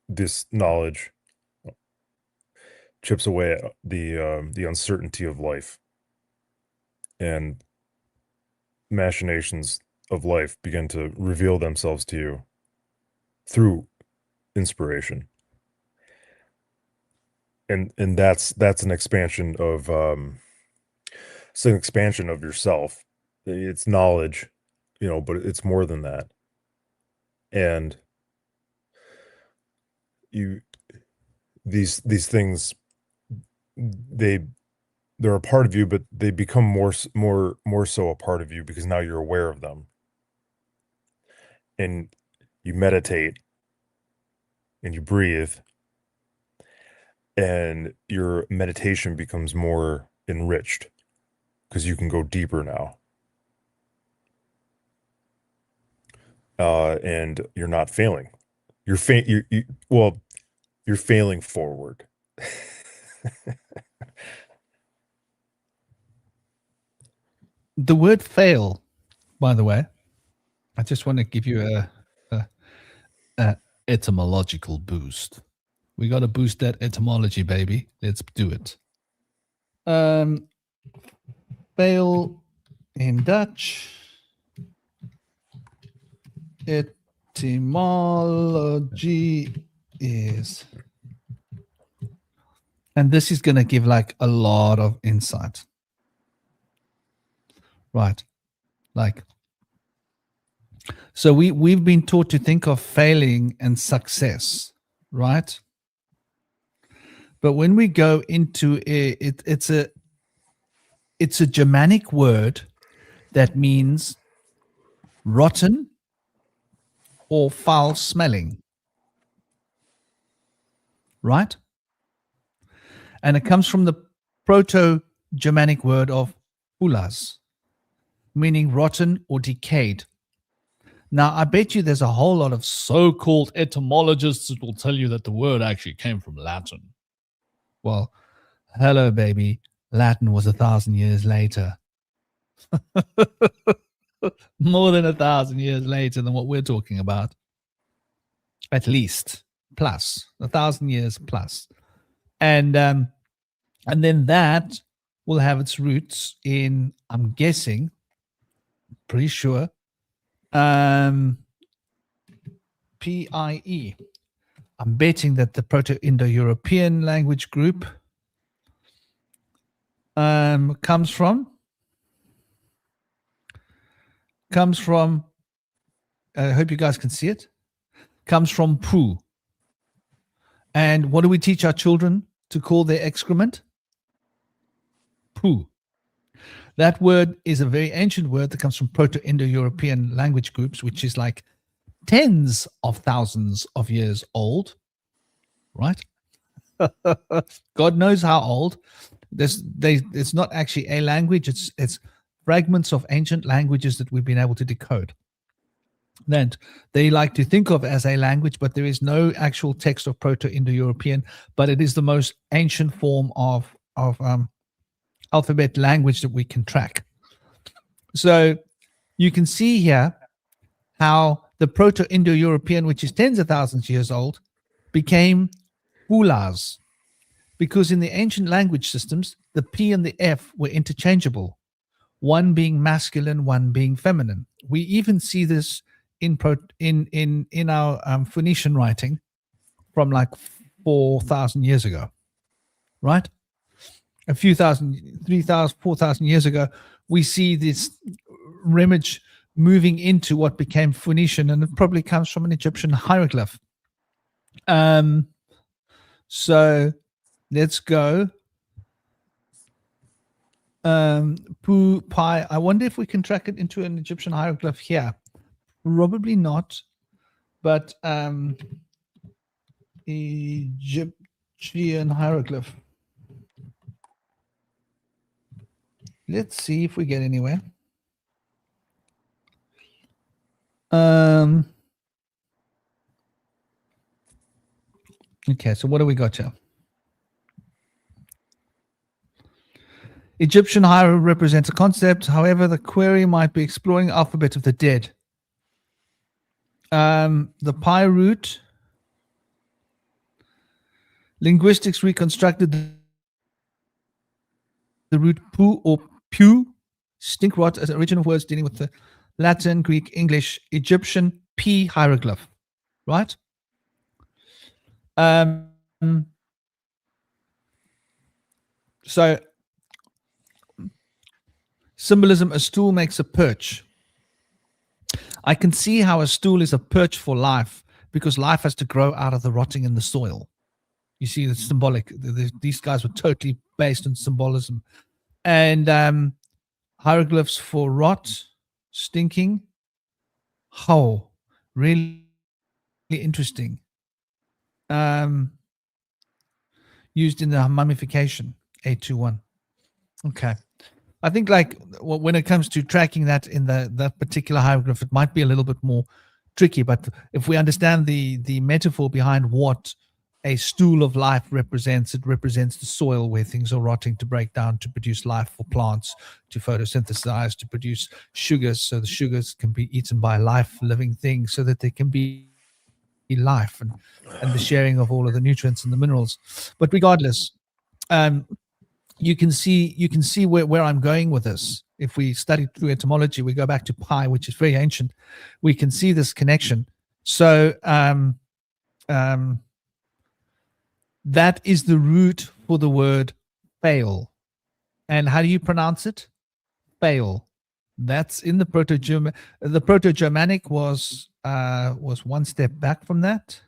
this knowledge chips away at the uncertainty of life, and machinations of life begin to reveal themselves to you through inspiration. And that's an expansion of it's an expansion of yourself. It's knowledge, but it's more than that. And you these things, they they're a part of you, but they become more so a part of you because now you're aware of them, and you meditate and you breathe, and your meditation becomes more enriched because you can go deeper now. And you're not failing. Well, you're failing forward. The word fail, by the way, I just want to give you a etymological boost. We got to boost that etymology, baby. Let's do it. Fail in Dutch. Etymology is, and this is going to give like a lot of insight, right? Like, so we've been taught to think of failing and success, right? But when we go into it's a Germanic word that means rotten or foul smelling, right? And it comes from the Proto-Germanic word of ulas, meaning rotten or decayed. Now, I bet you there's a whole lot of so-called etymologists that will tell you that the word actually came from Latin. Well, hello, baby. Latin was 1,000 years later. More than 1,000 years later than what we're talking about. At least. Plus. 1,000 years plus. And then that will have its roots in, I'm guessing, pretty sure, PIE. I'm betting that the Proto-Indo-European language group comes from, I hope you guys can see it, comes from Pu. And what do we teach our children? to call their excrement? Poo. That word is a very ancient word that comes from Proto-Indo-European language groups, which is like tens of thousands of years old, right? God knows how old. It's not actually a language. It's fragments of ancient languages that we've been able to decode. That they like to think of as a language, but there is no actual text of Proto-Indo-European. But it is the most ancient form of alphabet language that we can track. So you can see here how the Proto-Indo-European, which is tens of thousands of years old, became Ulas, because in the ancient language systems, the P and the F were interchangeable, one being masculine, one being feminine. We even see this in our Phoenician writing from like 4,000 years ago, right? A few thousand, 3,000, 4,000 years ago, we see this remage moving into what became Phoenician, and it probably comes from an Egyptian hieroglyph. So let's go. Pu Pi. I wonder if we can track it into an Egyptian hieroglyph here. Probably not, but Egyptian hieroglyph. Let's see if we get anywhere. Okay, so what do we got here? Egyptian hieroglyph represents a concept. However, the query might be exploring alphabet of the dead. The Pi root. Linguistics reconstructed the root pu or pu, stink rot, as original words dealing with the Latin, Greek, English, Egyptian P hieroglyph, right? So symbolism, a stool makes a perch. I can see how a stool is a perch for life, because life has to grow out of the rotting in the soil. You see, it's symbolic. These guys were totally based on symbolism. And hieroglyphs for rot, stinking. Oh, really interesting. Used in the mummification, 821. Okay. I think like when it comes to tracking that in that particular hieroglyph, it might be a little bit more tricky. But if we understand the metaphor behind what a stool of life represents, it represents the soil where things are rotting to break down, to produce life for plants, to photosynthesize, to produce sugars, so the sugars can be eaten by life, living things, so that there can be life and the sharing of all of the nutrients and the minerals. But regardless, you can see where I'm going with this. If we study through etymology, we go back to pi, which is very ancient, we can see this connection. So that is the root for the word fail. And how do you pronounce it? Fail. That's in the Proto-German. The Proto-Germanic was one step back from that.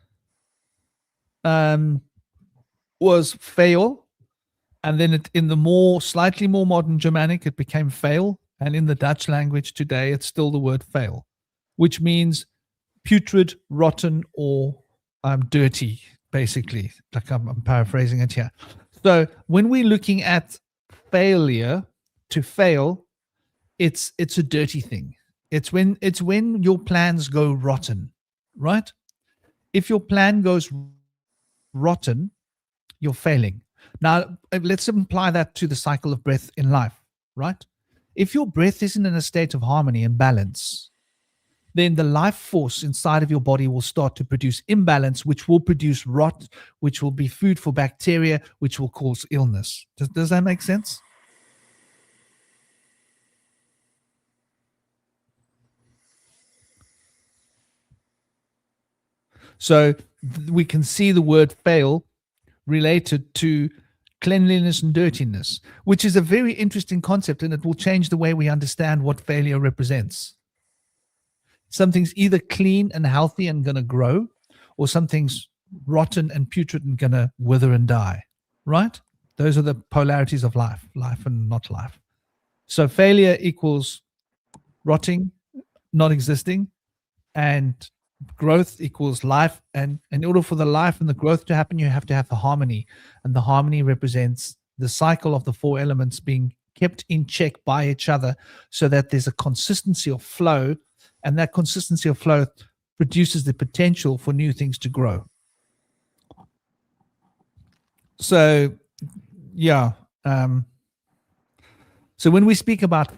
Was fail. And then in the slightly more modern Germanic, it became fail. And in the Dutch language today, it's still the word fail, which means putrid, rotten, or dirty, basically. Like I'm paraphrasing it here. So when we're looking at failure, to fail, it's a dirty thing. It's when your plans go rotten, right? If your plan goes rotten, you're failing. Now, let's apply that to the cycle of breath in life, right? If your breath isn't in a state of harmony and balance, then the life force inside of your body will start to produce imbalance, which will produce rot, which will be food for bacteria, which will cause illness. Does that make sense? So we can see the word fail related to cleanliness and dirtiness, which is a very interesting concept, and it will change the way we understand what failure represents. Something's either clean and healthy and going to grow, or something's rotten and putrid and going to wither and die. right? Those are the polarities of life, life and not life. So failure equals rotting, not existing, and growth equals life. And in order for the life and the growth to happen, you have to have the harmony. And the harmony represents the cycle of the four elements being kept in check by each other so that there's a consistency of flow. And that consistency of flow produces the potential for new things to grow. So, yeah. So when we speak about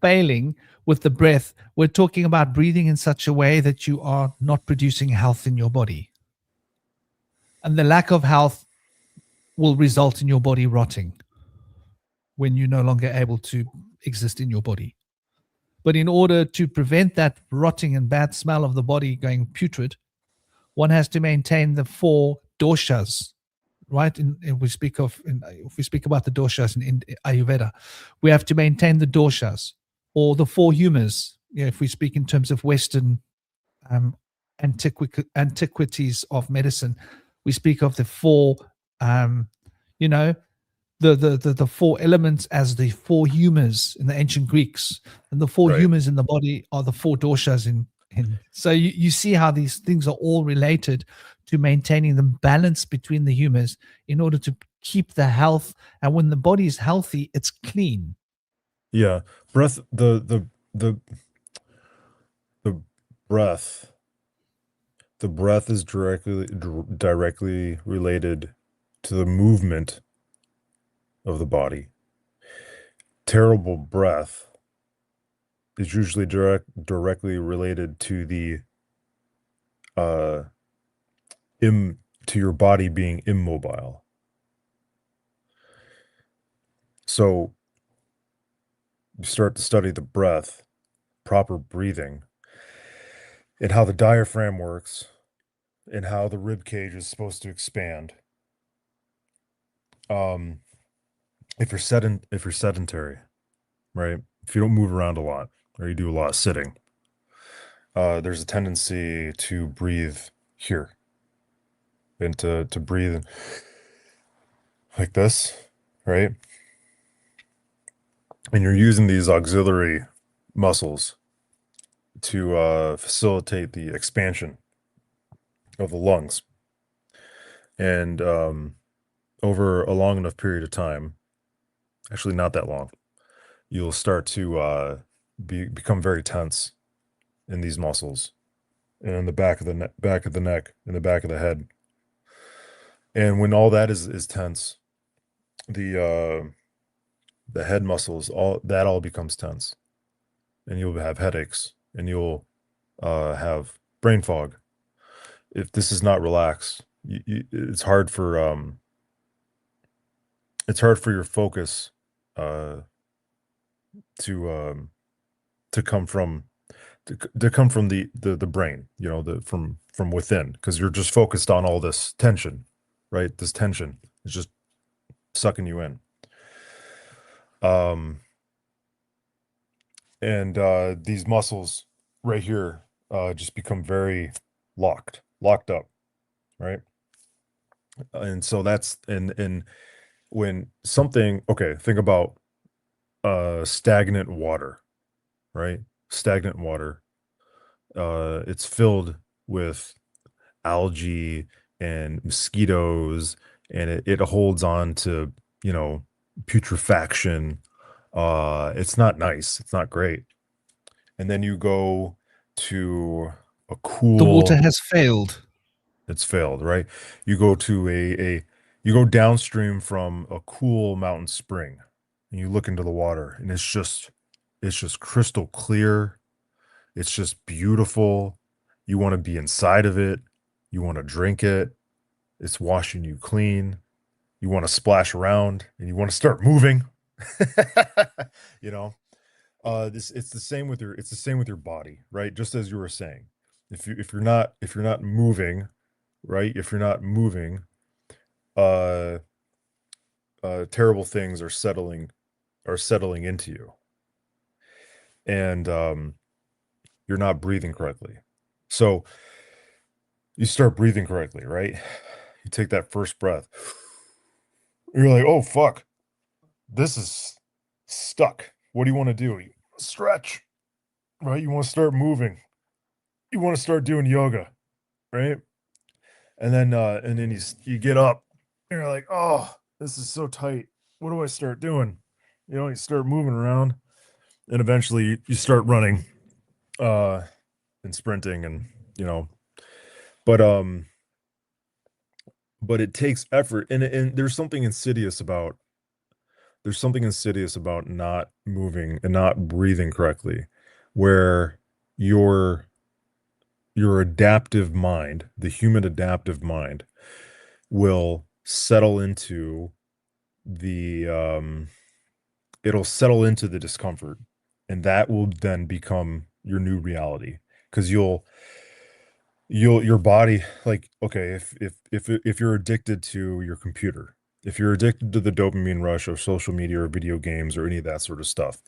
failing with the breath, we're talking about breathing in such a way that you are not producing health in your body. And the lack of health will result in your body rotting when you're no longer able to exist in your body. But in order to prevent that rotting and bad smell of the body going putrid, one has to maintain the four doshas, right? If we speak about the doshas in Ayurveda, we have to maintain the doshas or the four humours. If we speak in terms of Western antiquities of medicine, we speak of the four, you know, the four elements as the four humours in the ancient Greeks, and the four Right. humours in the body are the four doshas in. So you see how these things are all related to maintaining the balance between the humours in order to keep the health. And when the body is healthy, it's clean. Yeah. Breath, the breath, the breath is directly related to the movement of the body. Terrible breath is usually directly related to the to your body being immobile. So you start to study the breath, proper breathing, and how the diaphragm works, and how the rib cage is supposed to expand. If you're sedentary, right? If you don't move around a lot or you do a lot of sitting, there's a tendency to breathe here and to breathe like this, right? And you're using these auxiliary muscles to facilitate the expansion of the lungs. And over a long enough period of time, actually not that long, you'll start to become very tense in these muscles and in the back of the neck, in the back of the head. And when all that is tense, the head muscles, all becomes tense, and you'll have headaches, and you'll have brain fog. If this is not relaxed, it's hard for your focus to come from the brain, from within, because you're just focused on all this tension, right? This tension is just sucking you in. And these muscles right here just become very locked up, right? And so that's and when something, okay, think about stagnant water, right? Stagnant water, it's filled with algae and mosquitoes, and it holds on to, putrefaction. It's not nice, it's not great. And then you go to a The water cool, has failed. it's failed, right? You go to you go downstream from a cool mountain spring, and you look into the water, and it's just crystal clear. It's just beautiful. You want to be inside of it. You want to drink it. It's washing you clean. You want to splash around, and you want to start moving. you know, it's the same with your body, right? Just as you were saying, if you're not moving, right? If you're not moving, uh, terrible things are settling into you, and you're not breathing correctly. So you start breathing correctly, right? You take that first breath, You're like, oh fuck, this is stuck. What do you want to do? Stretch, right? You want to start moving. You want to start doing yoga, right? And then you get up and you're like, oh, this is so tight. What do I start doing? You start moving around, and eventually you start running, uh, and sprinting, and you know, but but it takes effort, and there's something insidious about not moving and not breathing correctly, where your your adaptive mind, the human adaptive mind, will settle into the it'll settle into the discomfort, and that will then become your new reality, because your body, like, okay, if you're addicted to your computer, if you're addicted to the dopamine rush of social media or video games or any of that sort of stuff,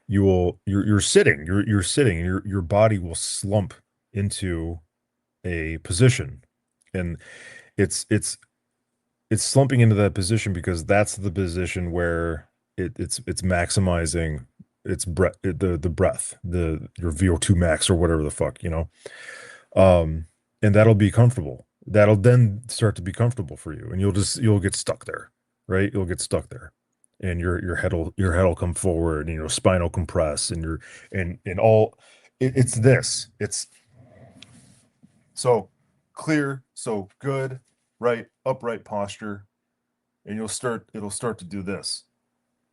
you're sitting, and your body will slump into a position, and it's it's slumping into that position because that's the position where it's maximizing its breath, the breath, the your VO2 max or whatever the fuck, um and that'll be comfortable. That'll then start to be comfortable for you, and you'll get stuck there, right? You'll get stuck there, and your head will come forward, and spinal compress, and all it's this. It's so clear, so good, right? Upright posture, and it'll start to do this.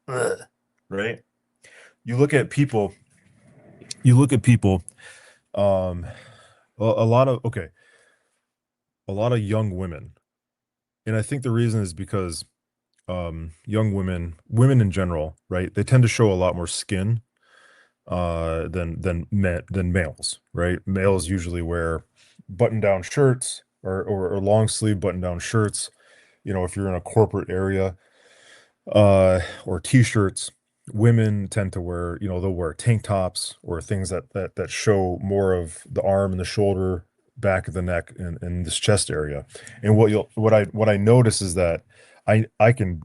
Ugh, right? You look at people, you look at people, um, a lot of, okay, a lot of young women. And I think the reason is because young women in general, right? They tend to show a lot more skin than males, right? Males usually wear button-down shirts, or long sleeve button-down shirts, if you're in a corporate area, or t-shirts. Women tend to wear, they'll wear tank tops or things that show more of the arm and the shoulder, back of the neck, and this chest area. And what I notice is that I can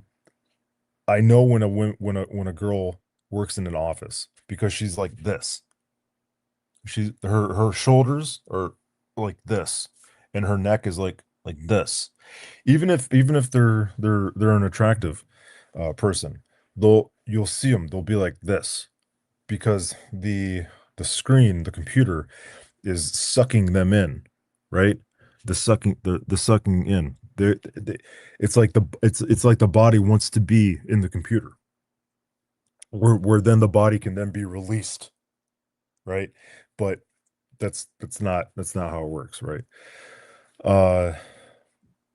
I know when a girl works in an office, because she's like this. Her shoulders are like this, and her neck is like this. Even if they're an attractive person, you'll see them. They'll be like this, because the screen, the computer, is sucking them in, right? The sucking in. It's like the body wants to be in the computer, where then the body can then be released, right? But that's not how it works, right? Uh,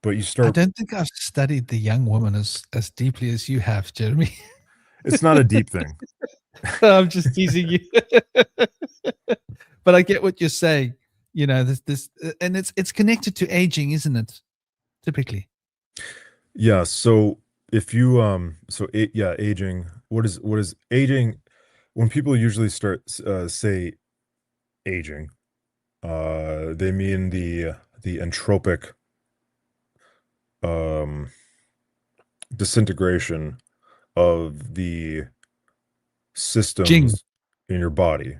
but you I start. don't think I've studied the young woman as deeply as you have, Jeremy. It's not a deep thing. I'm just teasing you. But I get what you're saying. And it's connected to aging, isn't it? Typically, Yeah. So if you yeah, aging. What is aging? When people usually say aging, they mean the entropic um disintegration of the Jing, systems in your body.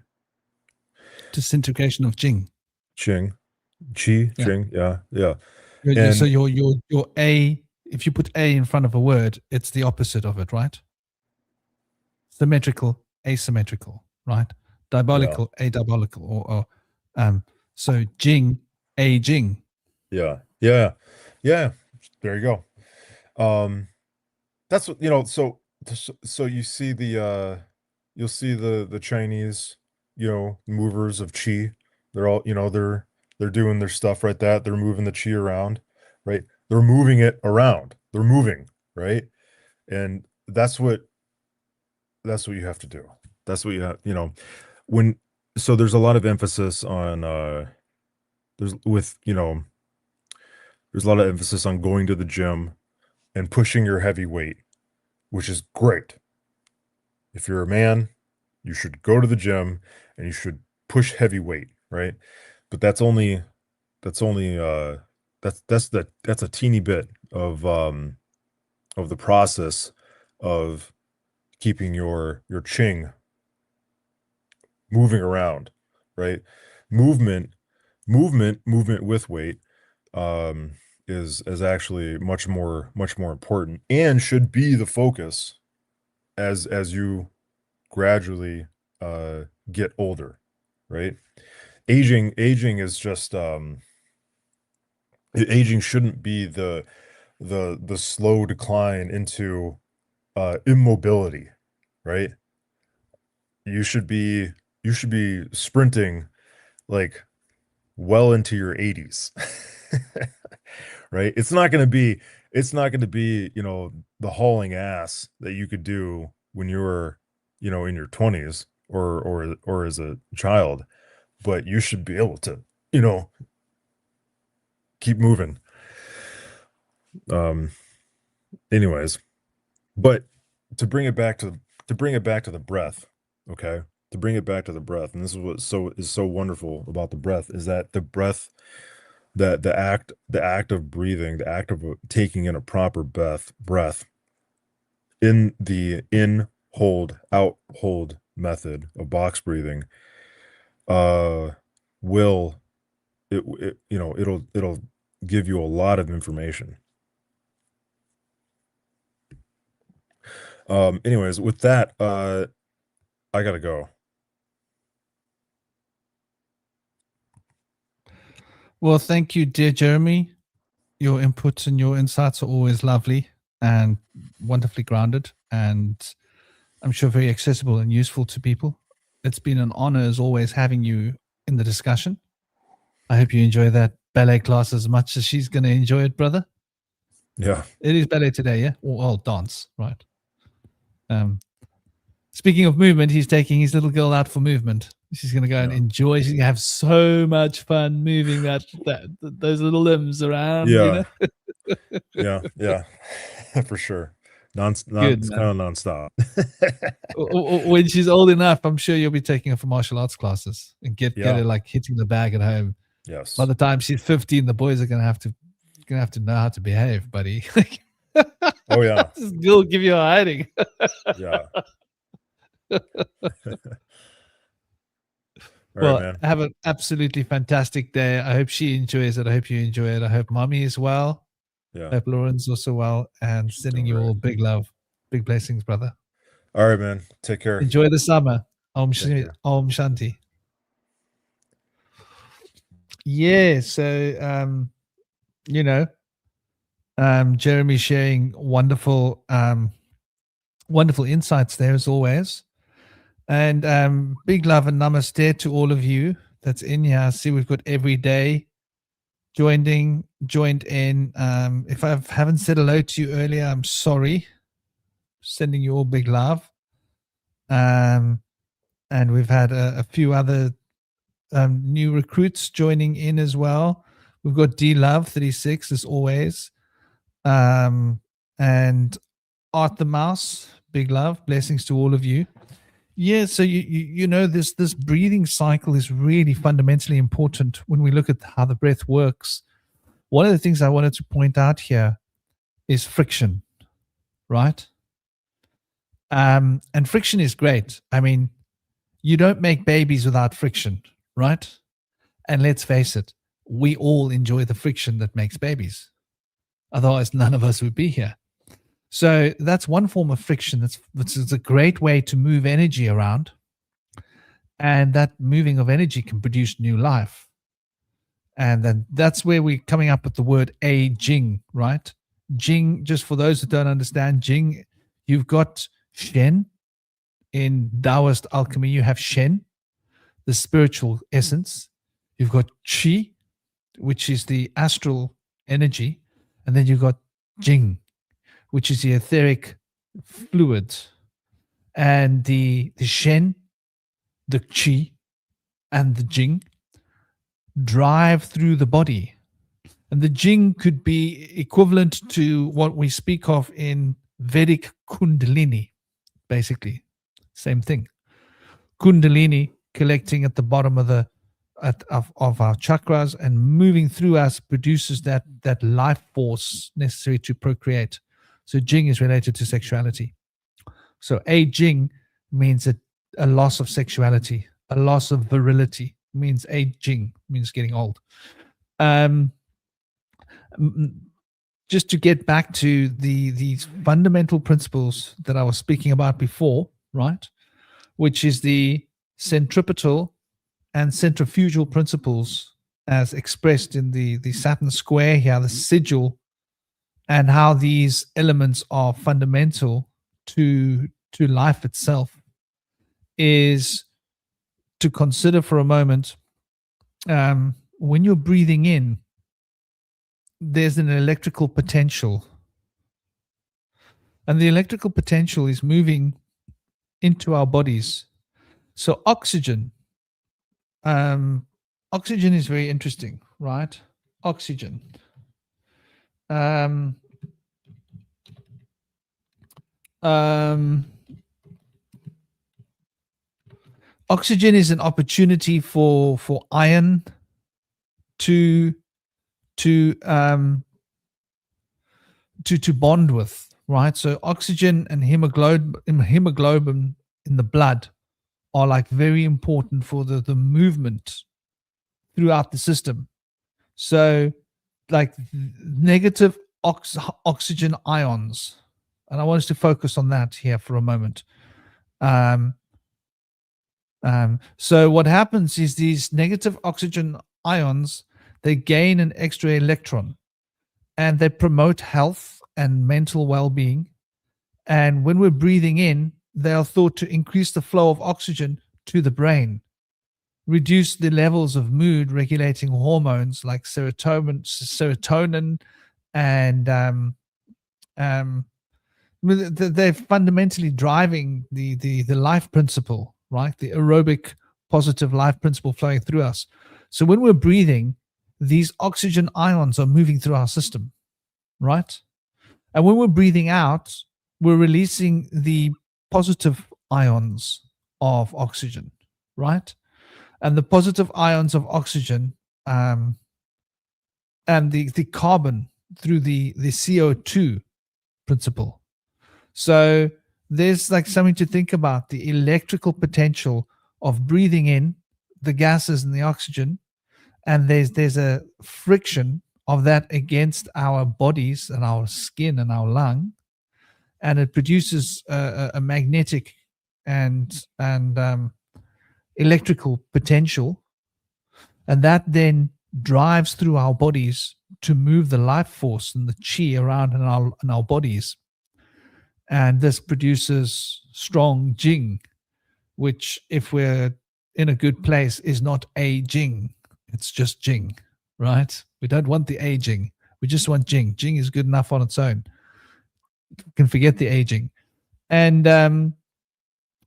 disintegration of Jing. Ching, chi, Yeah. ching, yeah, yeah. So And your A, if you put A in front of a word, it's the opposite of it, right? Symmetrical, asymmetrical, right? yeah, Diabolical, adiabolical, or so Jing, A Jing. yeah, yeah, yeah. There you go. That's what so you'll see the Chinese, movers of chi. They're all, they're doing their stuff, right? They're moving the chi around, right? They're moving it around. They're moving, right? And that's what you have to do. That's what you have, when so there's a lot of emphasis on there's with there's a lot of emphasis on going to the gym and pushing your heavy weight, which is great. If you're a man, you should go to the gym and you should push heavy weight, right? But that's only that's a teeny bit of of the process of keeping your Qing moving around, right? Movement with weight is actually much more important and should be the focus as you gradually get older, right? Aging is just aging shouldn't be the slow decline into immobility, right? You should be sprinting like well into your 80s. Right? It's not going to be, you know, the hauling ass that you could do when you were, you know, in your 20s or as a child, but you should be able to, you know, keep moving. Anyways, but to bring it back to the breath, okay? To bring it back to the breath, and this is what is so wonderful about the breath, is that the breath, the act of breathing, the act of taking in a proper breath in the in hold out hold method of box breathing, will it you know, it'll give you a lot of information. Anyways, with that, I gotta go. Well, thank you, dear Jeremy. Your inputs and your insights are always lovely and wonderfully grounded, and I'm sure very accessible and useful to people. It's been an honor, as always, having you in the discussion. I hope you enjoy that ballet class as much as she's going to enjoy it, brother. Yeah. It is ballet today, yeah? Well, dance, right? Speaking of movement, he's taking his little girl out for movement. She's going to go and enjoy. She's going to have so much fun moving those little limbs around. Yeah. You know? Yeah. For sure. Good, It's man. kind of nonstop. When she's old enough, I'm sure you'll be taking her for martial arts classes and get her like hitting the bag at home. Yes. By the time she's 15, the boys are going to have to know how to behave, buddy. Oh yeah. This girl give you a hiding. Yeah. Well, right, man. have an absolutely fantastic day. I hope she enjoys it. I hope you enjoy it. I hope mommy is well. Yeah. I hope Lauren's also well. And sending you all big love, big blessings, brother. All right, man. Take care. Enjoy the summer. Om Shanti. Yeah. So, you know, Jeremy sharing wonderful insights there as always. And big love and namaste to all of you that's in here. I see we've got every day joined in. If I haven't said hello to you earlier, I'm sorry. Sending you all big love. And we've had a few other new recruits joining in as well. We've got D Love 36 as always. And Art the Mouse, big love. Blessings to all of you. Yeah, so you know this breathing cycle is really fundamentally important when we look at how the breath works. One of the things I wanted to point out here is friction, right? And friction is great. I mean, you don't make babies without friction, right? And let's face it, we all enjoy the friction that makes babies. Otherwise, none of us would be here. So that's one form of friction. That's a great way to move energy around. And that moving of energy can produce new life. And then that's where we're coming up with the word aging, right? Jing, just for those that don't understand, Jing, you've got Shen. In Taoist alchemy, you have Shen, the spiritual essence. You've got Qi, which is the astral energy. And then you've got Jing, which is the etheric fluid. And the Shen, the Qi, and the Jing drive through the body. And the Jing could be equivalent to what we speak of in Vedic Kundalini, basically. Same thing. Kundalini collecting at the bottom of our chakras and moving through us produces that life force necessary to procreate. So Jing is related to sexuality. So aging means a loss of sexuality, a loss of virility, means aging, means getting old. Just to get back to these fundamental principles that I was speaking about before, right? Which is the centripetal and centrifugal principles as expressed in the Saturn square here, the sigil, and how these elements are fundamental to life itself, is to consider for a moment, when you're breathing in, there's an electrical potential, and the electrical potential is moving into our bodies. So oxygen is very interesting, right? Oxygen. Oxygen is an opportunity for iron to bond with, right? So oxygen and hemoglobin in the blood are like very important for the movement throughout the system. So like negative oxygen ions, and I want us to focus on that here for a moment. So what happens is these negative oxygen ions, they gain an extra electron, and they promote health and mental well-being. And when we're breathing in, they are thought to increase the flow of oxygen to the brain, reduce the levels of mood regulating hormones like serotonin, and they're fundamentally driving the life principle, right? The aerobic positive life principle flowing through us. So when we're breathing, these oxygen ions are moving through our system, right? And when we're breathing out, we're releasing the positive ions of oxygen, right? And the positive ions of oxygen and the carbon through the CO2 principle. So there's like something to think about, the electrical potential of breathing in the gases and the oxygen, and there's a friction of that against our bodies and our skin and our lung, and it produces a magnetic and electrical potential, and that then drives through our bodies to move the life force and the chi around in our bodies. And this produces strong Jing, which, if we're in a good place, is not aging. It's just Jing, right? We don't want the aging. We just want Jing. Jing is good enough on its own. You can forget the aging. And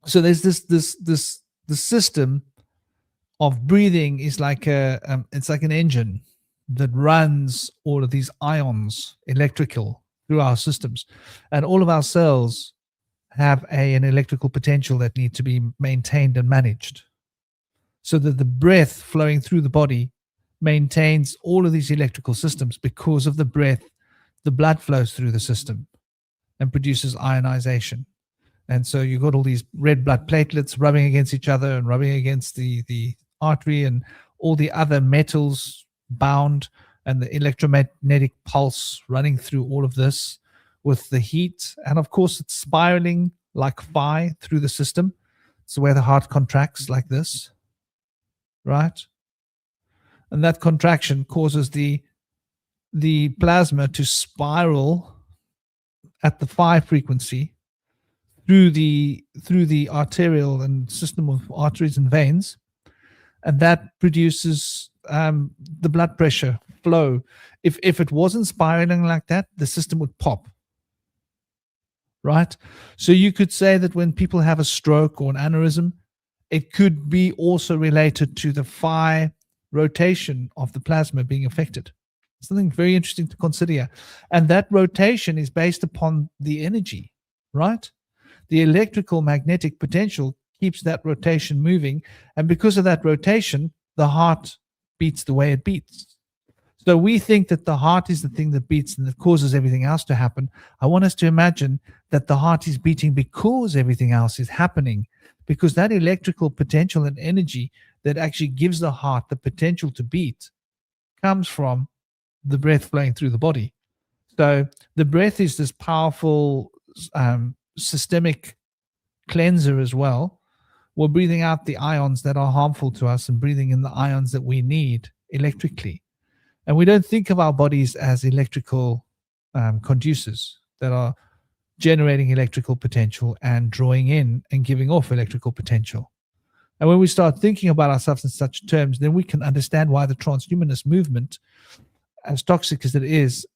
so there's the system of breathing is like it's like an engine that runs all of these ions, electrical, through our systems, and all of our cells have an electrical potential that need to be maintained and managed, so that the breath flowing through the body maintains all of these electrical systems. Because of the breath, the blood flows through the system and produces ionization. And so you've got all these red blood platelets rubbing against each other and rubbing against the artery, and all the other metals bound, and the electromagnetic pulse running through all of this with the heat. And of course, it's spiraling like phi through the system. It's where the heart contracts like this, right? And that contraction causes the plasma to spiral at the phi frequency through the arterial and system of arteries and veins, and that produces the blood pressure flow. If it wasn't spiraling like that, the system would pop, right? So you could say that when people have a stroke or an aneurysm, it could be also related to the phi rotation of the plasma being affected. Something very interesting to consider here. And that rotation is based upon the energy, right? The electrical magnetic potential keeps that rotation moving. And because of that rotation, the heart beats the way it beats. So we think that the heart is the thing that beats and that causes everything else to happen. I want us to imagine that the heart is beating because everything else is happening, because that electrical potential and energy that actually gives the heart the potential to beat comes from the breath flowing through the body. So the breath is this powerful systemic cleanser as well. We're breathing out the ions that are harmful to us and breathing in the ions that we need electrically. And we don't think of our bodies as electrical conducers that are generating electrical potential and drawing in and giving off electrical potential. And when we start thinking about ourselves in such terms, then we can understand why the transhumanist movement, as toxic as it is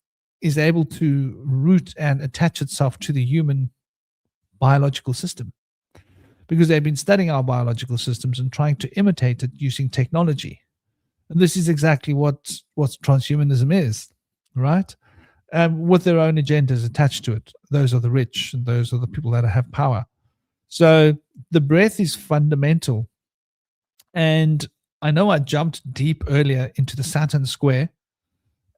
able to root and attach itself to the human biological system. Because they've been studying our biological systems and trying to imitate it using technology. And this is exactly what transhumanism is, right? With their own agendas attached to it. Those are the rich and those are the people that have power. So the breath is fundamental. And I know I jumped deep earlier into the Saturn square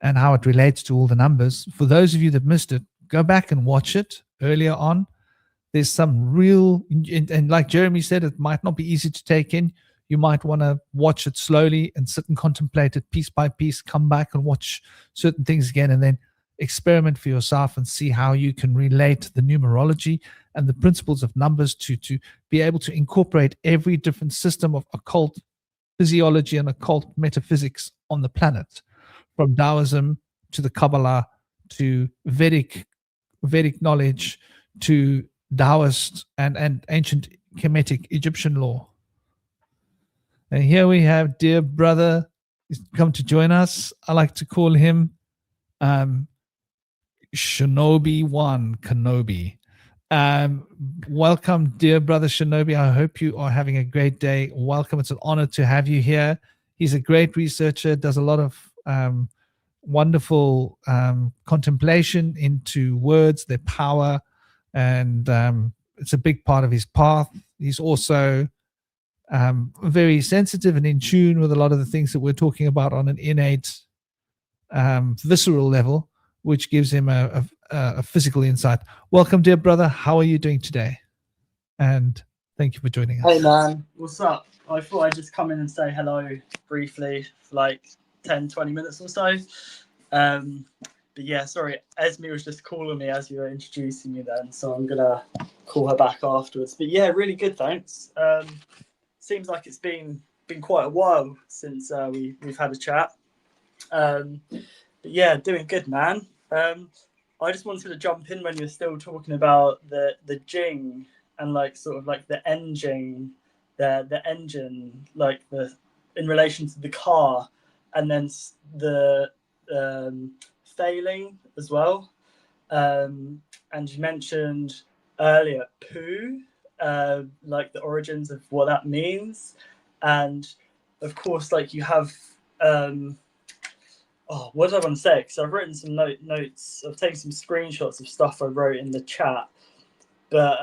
and how it relates to all the numbers. For those of you that missed it, go back and watch it earlier on. There's some real, and like Jeremy said, it might not be easy to take in. You might want to watch it slowly and sit and contemplate it piece by piece, come back and watch certain things again, and then experiment for yourself and see how you can relate the numerology and the principles of numbers to be able to incorporate every different system of occult physiology and occult metaphysics on the planet, from Taoism to the Kabbalah to Vedic knowledge to Taoist and ancient Kemetic Egyptian law. And here we have dear brother he's come to join us. I like to call him Shinobi One Kenobi. Welcome, dear brother Shinobi. I hope you are having a great day. Welcome. It's an honor to have you here. He's a great researcher, does a lot of wonderful contemplation into words, their power, and it's a big part of his path. He's also very sensitive and in tune with a lot of the things that we're talking about on an innate, visceral level, which gives him a physical insight. Welcome, dear brother. How are you doing today? And thank you for joining us. Hey, man. What's up? I thought I'd just come in and say hello briefly for like 10, 20 minutes or so. But yeah, sorry, Esme was just calling me as you were introducing me then, so I'm gonna call her back afterwards. But yeah, really good, thanks. Seems like it's been quite a while since we've had a chat. But yeah, doing good, man. I just wanted to jump in when you're still talking about the Jing and like sort of like the engine, the engine, like the in relation to the car, and then the failing as well. And you mentioned earlier poo, like the origins of what that means, and of course, like you have. What did I want to say? Because I've written some notes. I've taken some screenshots of stuff I wrote in the chat. But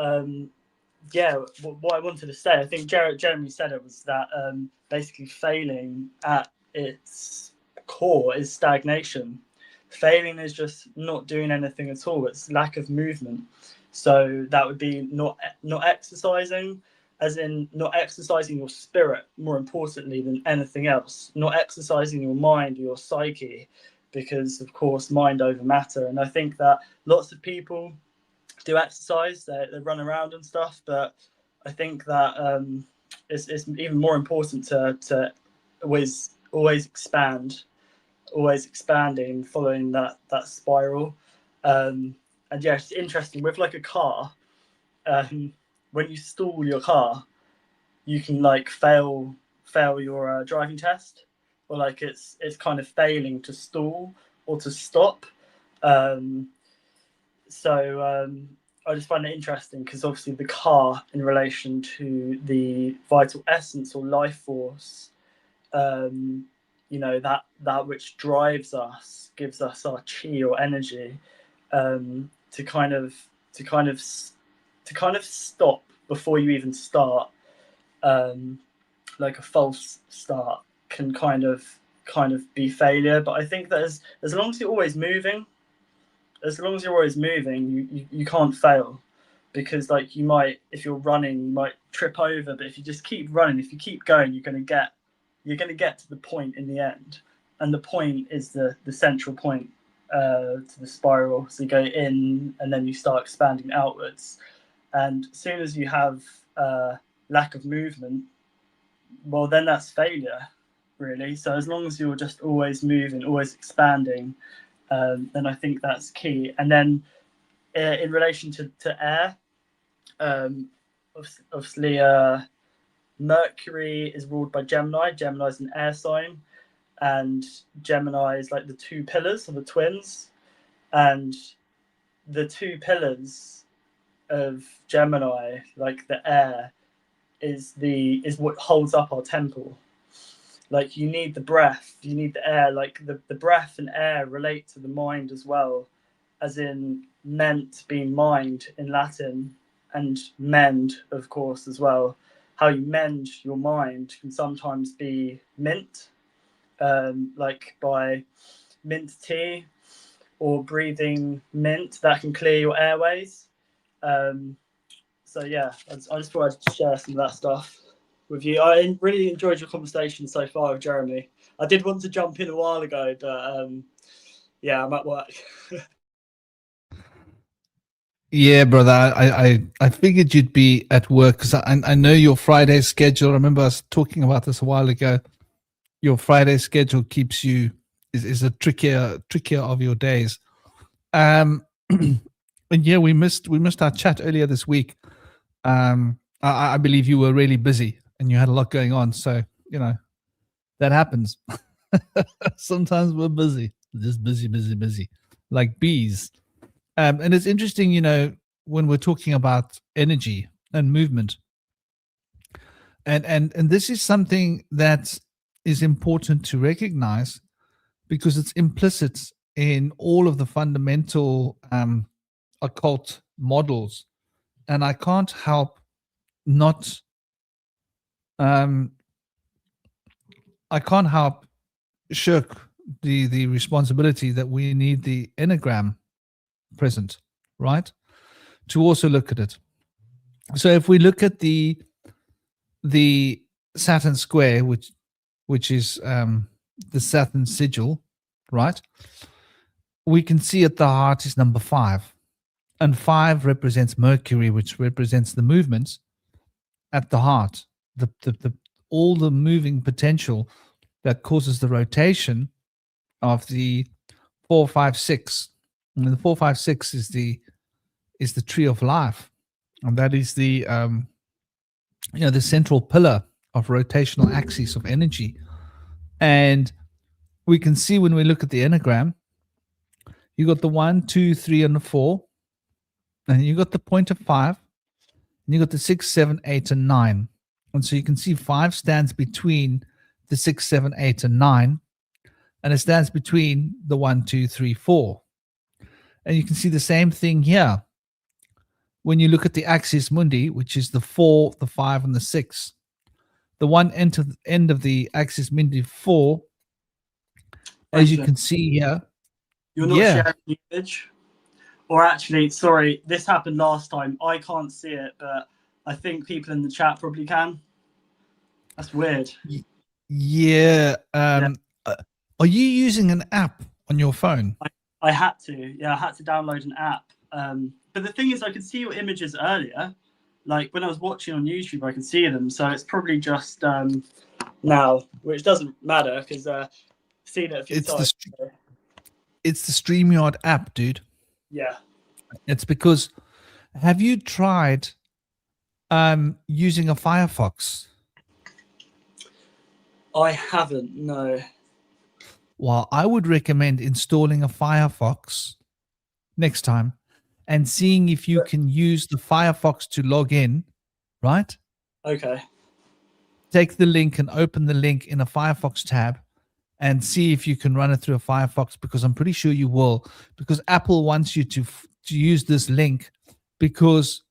yeah, what I wanted to say, I think Jeremy said it, was that basically failing at its core is stagnation. Failing is just not doing anything at all. It's lack of movement. So that would be not exercising, as in not exercising your spirit, more importantly than anything else, not exercising your mind or your psyche, because of course mind over matter. And I think that lots of people do exercise, they run around and stuff, but I think that it's even more important to always expand, always expanding, following that spiral. And yeah, it's interesting with like a car. When you stall your car, you can like fail your driving test, or like it's kind of failing to stall or to stop. So I just find it interesting because obviously the car in relation to the vital essence or life force, you know, that which drives us, gives us our chi or energy, to kind of stop before you even start. Like a false start can kind of kind of be failure. But I think that as long as you're always moving, you can't fail, because like you might, if you're running, you might trip over, but if you just keep running, if you keep going, you're going to get to the point in the end, and the point is the central point to the spiral. So you go in and then you start expanding outwards, and as soon as you have lack of movement, well, then that's failure, really. So as long as you're just always moving, always expanding, then I think that's key. And then in relation to air, obviously Mercury is ruled by Gemini. Gemini is an air sign, and Gemini is like the two pillars of the twins, and the two pillars of Gemini, like the air, is what holds up our temple. Like you need the breath, you need the air. Like the breath and air relate to the mind as well, as in ment being mind in Latin, and mend, of course, as well. How you mend your mind can sometimes be mint, like by mint tea or breathing mint, that can clear your airways. So yeah, I just thought I'd share some of that stuff with you. I really enjoyed your conversation so far with Jeremy. I did want to jump in a while ago, but yeah, I'm at work. Yeah, brother. I figured you'd be at work because I know your Friday schedule. I remember us talking about this a while ago. Your Friday schedule keeps you is a trickier of your days. And yeah, we missed our chat earlier this week. I believe you were really busy and you had a lot going on. So you know that happens. Sometimes we're busy, just busy, like bees. And it's interesting, you know, when we're talking about energy and movement, and this is something that is important to recognize because it's implicit in all of the fundamental occult models, and I can't help not I can't help shirk the responsibility that we need the enneagram present, right? To also look at it. So if we look at the Saturn square, which is the Saturn sigil, right? We can see at the heart is number 5, and 5 represents Mercury, which represents the movements at the heart, the all the moving potential that causes the rotation of the 456. And the 456 is the tree of life, and that is the the central pillar of rotational axis of energy. And we can see when we look at the enneagram, you got the 1, 2, 3, and the 4, and you got the point of 5, and you got the 6, 7, 8, and 9. And so you can see 5 stands between the 6, 7, 8, and 9, and it stands between the 1, 2, 3, 4. And you can see the same thing here when you look at the axis mundi, which is the 4, the 5, and the 6. The one end of the axis mundi 4, as you can see here. You're not sharing the image? Or actually, sorry, this happened last time. I can't see it, but I think people in the chat probably can. That's weird. Yeah. Are you using an app on your phone? I had to. Yeah, I had to download an app. But the thing is, I could see your images earlier. Like when I was watching on YouTube, I could see them. So it's probably just now, which doesn't matter because I've seen it a few times. It's the StreamYard app, dude. Yeah. It's because, have you tried using a Firefox? I haven't, no. Well, I would recommend installing a Firefox next time and seeing if you can use the Firefox to log in, right? Okay. Take the link and open the link in a Firefox tab and see if you can run it through a Firefox, because I'm pretty sure you will, because Apple wants you to use this link, because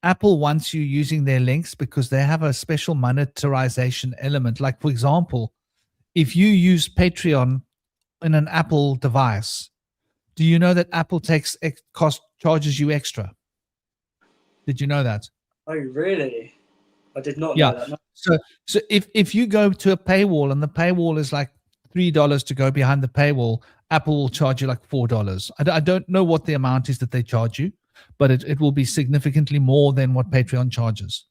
Apple wants you using their links because they have a special monetization element. Like, for example, if you use Patreon in an Apple device, do you know that Apple charges you extra? Did you know that? Oh, really? I did not Yeah. know that. No. So if you go to a paywall and the paywall is like $3 to go behind the paywall, Apple will charge you like $4. I don't know what the amount is that they charge you, but it will be significantly more than what Patreon charges.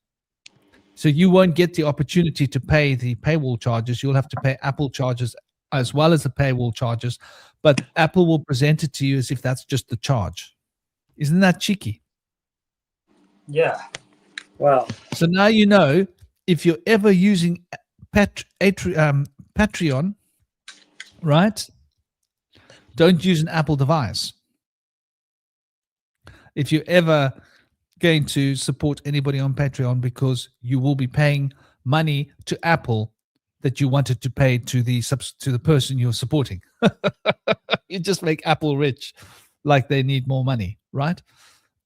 So you won't get the opportunity to pay the paywall charges. You'll have to pay Apple charges as well as the paywall charges, but Apple will present it to you as if that's just the charge. Isn't that cheeky? Yeah. Wow. So now you know, if you're ever using Patreon, right? Don't use an Apple device. If you're ever going to support anybody on Patreon, because you will be paying money to Apple that you wanted to pay to the person you're supporting. You just make Apple rich, like they need more money, right?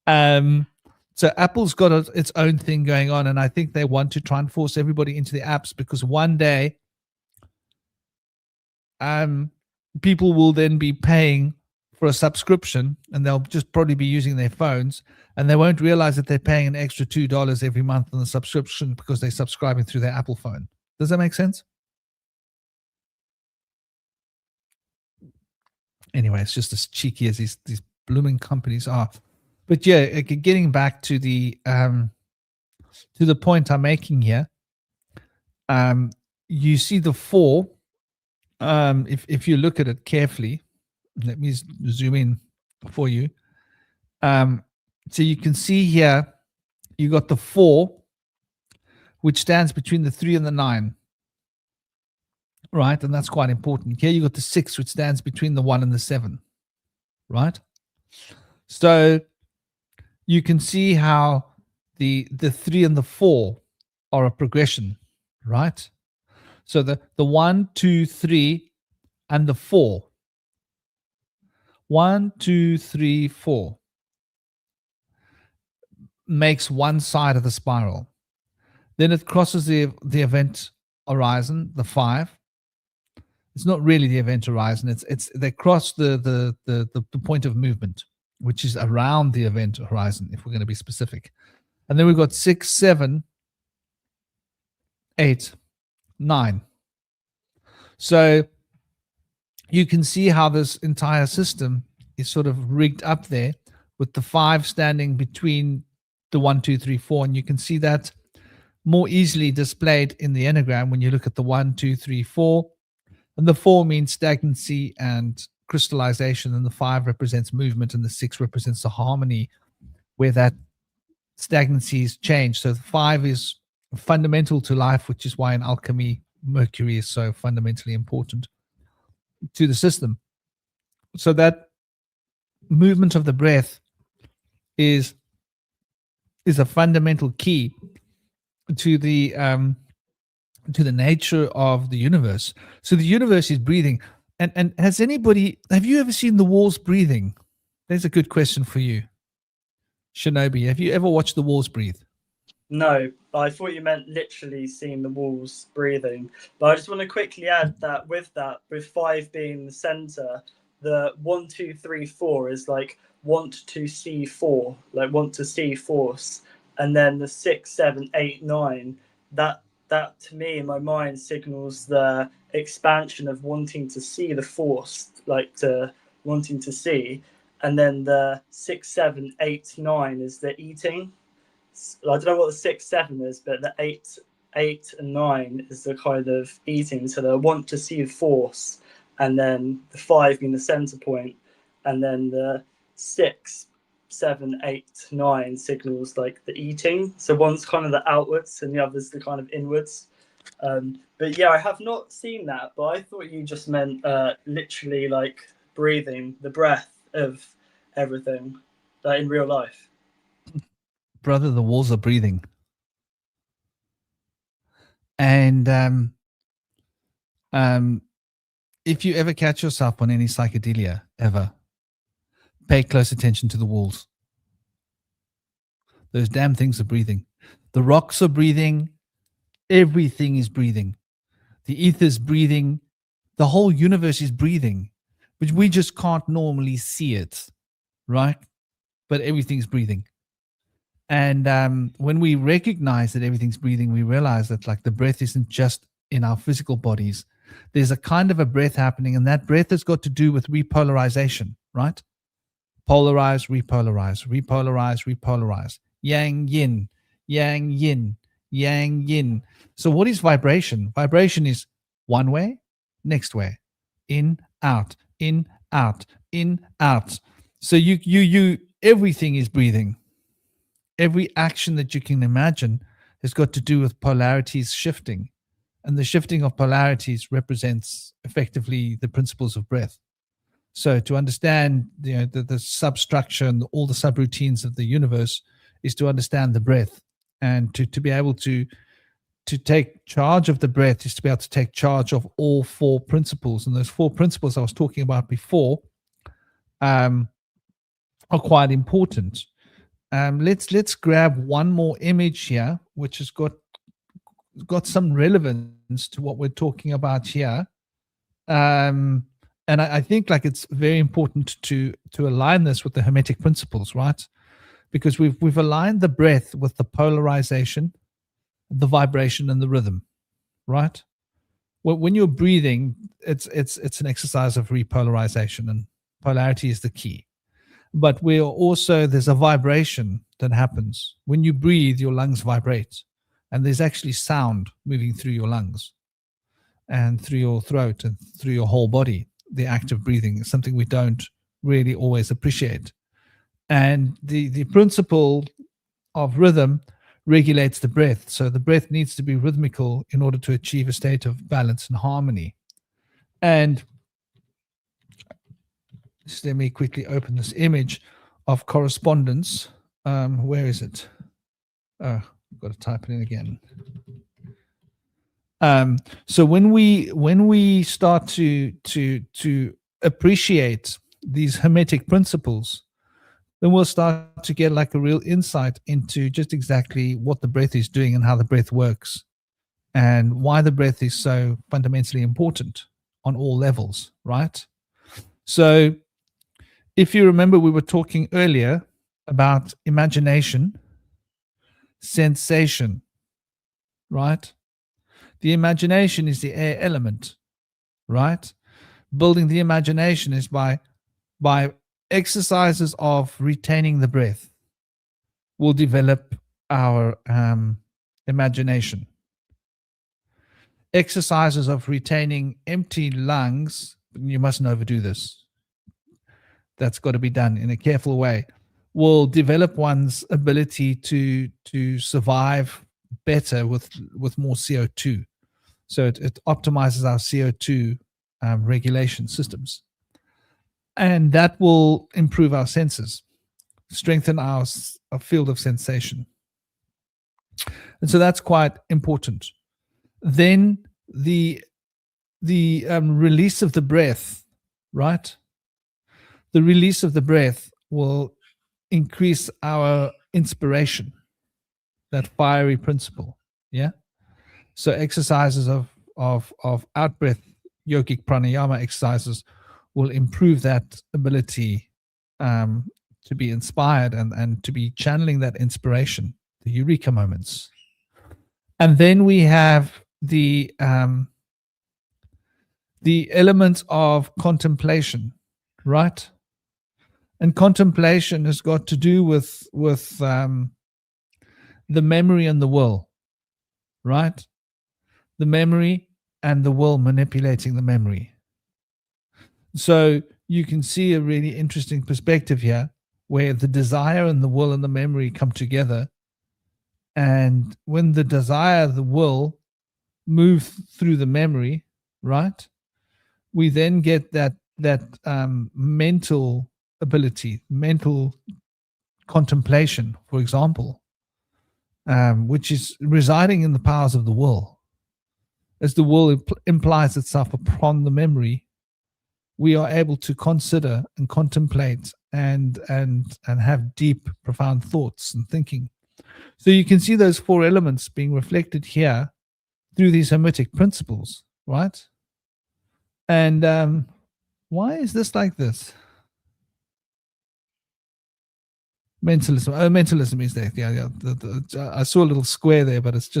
So Apple's got its own thing going on, and I think they want to try and force everybody into the apps, because one day people will then be paying for a subscription, and they'll just probably be using their phones, and they won't realize that they're paying an extra $2 every month on the subscription because they're subscribing through their Apple phone. Does that make sense? Anyway, it's just as cheeky as these blooming companies are. But yeah, getting back to the point I'm making here, you see the 4. If you look at it carefully, let me zoom in for you. So you can see here, you got the 4, which stands between the 3 and the 9, right? And that's quite important. Here you got the 6, which stands between the 1 and the 7, right? So you can see how the 3 and the 4 are a progression, right? So the 1, 2, 3, and the 4. 1, 2, 3, 4 makes one side of the spiral. Then it crosses the event horizon, the 5. It's not really the event horizon. It's they cross the point of movement, which is around the event horizon, if we're going to be specific. And then we've got 6, 7, 8, 9. So you can see how this entire system is sort of rigged up there, with the 5 standing between the 1, 2, 3, 4. And you can see that more easily displayed in the enneagram when you look at the 1, 2, 3, 4. And the 4 means stagnancy and crystallization, and the 5 represents movement, and the 6 represents the harmony where that stagnancy is changed. So the 5 is fundamental to life, which is why in alchemy, Mercury is so fundamentally important to the system. So that movement of the breath is a fundamental key to the nature of the universe. So the universe is breathing. And have you ever seen the walls breathing? There's a good question for you, Shinobi. Have you ever watched the walls breathe? No, I thought you meant literally seeing the walls breathing. But I just want to quickly add that with 5 being the center, the 1, 2, 3, 4 is like want to see 4, like want to see force. And then the 6, 7, 8, 9, that to me in my mind signals the expansion of wanting to see the force, like to wanting to see. And then the 6, 7, 8, 9 is the eating. I don't know what the 6, 7 is, but the 8, and 9 is the kind of eating. So the want to see the force, and then the 5 being the center point, and then the 6, 7, 8, 9 signals like the eating. So one's kind of the outwards, and the other's the kind of inwards. But yeah, I have not seen that, but I thought you just meant literally like breathing, the breath of everything, like in real life. Brother, the walls are breathing. And if you ever catch yourself on any psychedelia, ever, pay close attention to the walls. Those damn things are breathing. The rocks are breathing. Everything is breathing. The ether's breathing. The whole universe is breathing, but we just can't normally see it, right? But everything's breathing. And when we recognize that everything's breathing, we realize that like the breath isn't just in our physical bodies. There's a kind of a breath happening, and that breath has got to do with repolarization, right? Polarize, repolarize, repolarize, repolarize. Yang yin, yang yin, yang yin. So what is vibration? Vibration is one way, next way, in, out, in, out, in, out. So you everything is breathing. Every action that you can imagine has got to do with polarities shifting. And the shifting of polarities represents effectively the principles of breath. So to understand the substructure and all the subroutines of the universe is to understand the breath. And to be able to take charge of the breath is to be able to take charge of all four principles. And those four principles I was talking about before are quite important. Let's grab one more image here, which has got some relevance to what we're talking about here. And I think like it's very important to align this with the Hermetic principles, right? Because we've aligned the breath with the polarization, the vibration, and the rhythm, right? When you're breathing, it's an exercise of repolarization, and polarity is the key. But there's a vibration that happens. When you breathe, your lungs vibrate, and there's actually sound moving through your lungs and through your throat and through your whole body. The act of breathing is something we don't really always appreciate. And the principle of rhythm regulates the breath. So the breath needs to be rhythmical in order to achieve a state of balance and harmony. And just let me quickly open this image of correspondence. Where is it? Oh, I've got to type it in again. So when we start to appreciate these Hermetic principles, then we'll start to get like a real insight into just exactly what the breath is doing and how the breath works, and why the breath is so fundamentally important on all levels, right? So if you remember, we were talking earlier about imagination, sensation, right? The imagination is the air element, right? Building the imagination is by exercises of retaining the breath. We'll develop our imagination. Exercises of retaining empty lungs, you mustn't overdo this. That's got to be done in a careful way. Will develop one's ability to survive better with more CO2. So it optimizes our CO2 regulation systems. And that will improve our senses, strengthen our field of sensation. And so that's quite important. Then the release of the breath, right? The release of the breath will increase our inspiration, that fiery principle. Yeah. So exercises of out-breath, yogic pranayama exercises will improve that ability to be inspired and to be channeling that inspiration, the eureka moments. And then we have the element of contemplation, right? And contemplation has got to do with the memory and the will, right? The memory and the will manipulating the memory. So you can see a really interesting perspective here where the desire and the will and the memory come together. And when the desire, the will move through the memory, right? We then get that mental ability, mental contemplation, for example, which is residing in the powers of the will. As the will implies itself upon the memory, we are able to consider and contemplate and have deep, profound thoughts and thinking. So you can see those four elements being reflected here through these Hermetic principles, right? And why is this like this? Mentalism. Oh, mentalism is there. Yeah. I saw a little square there, but it's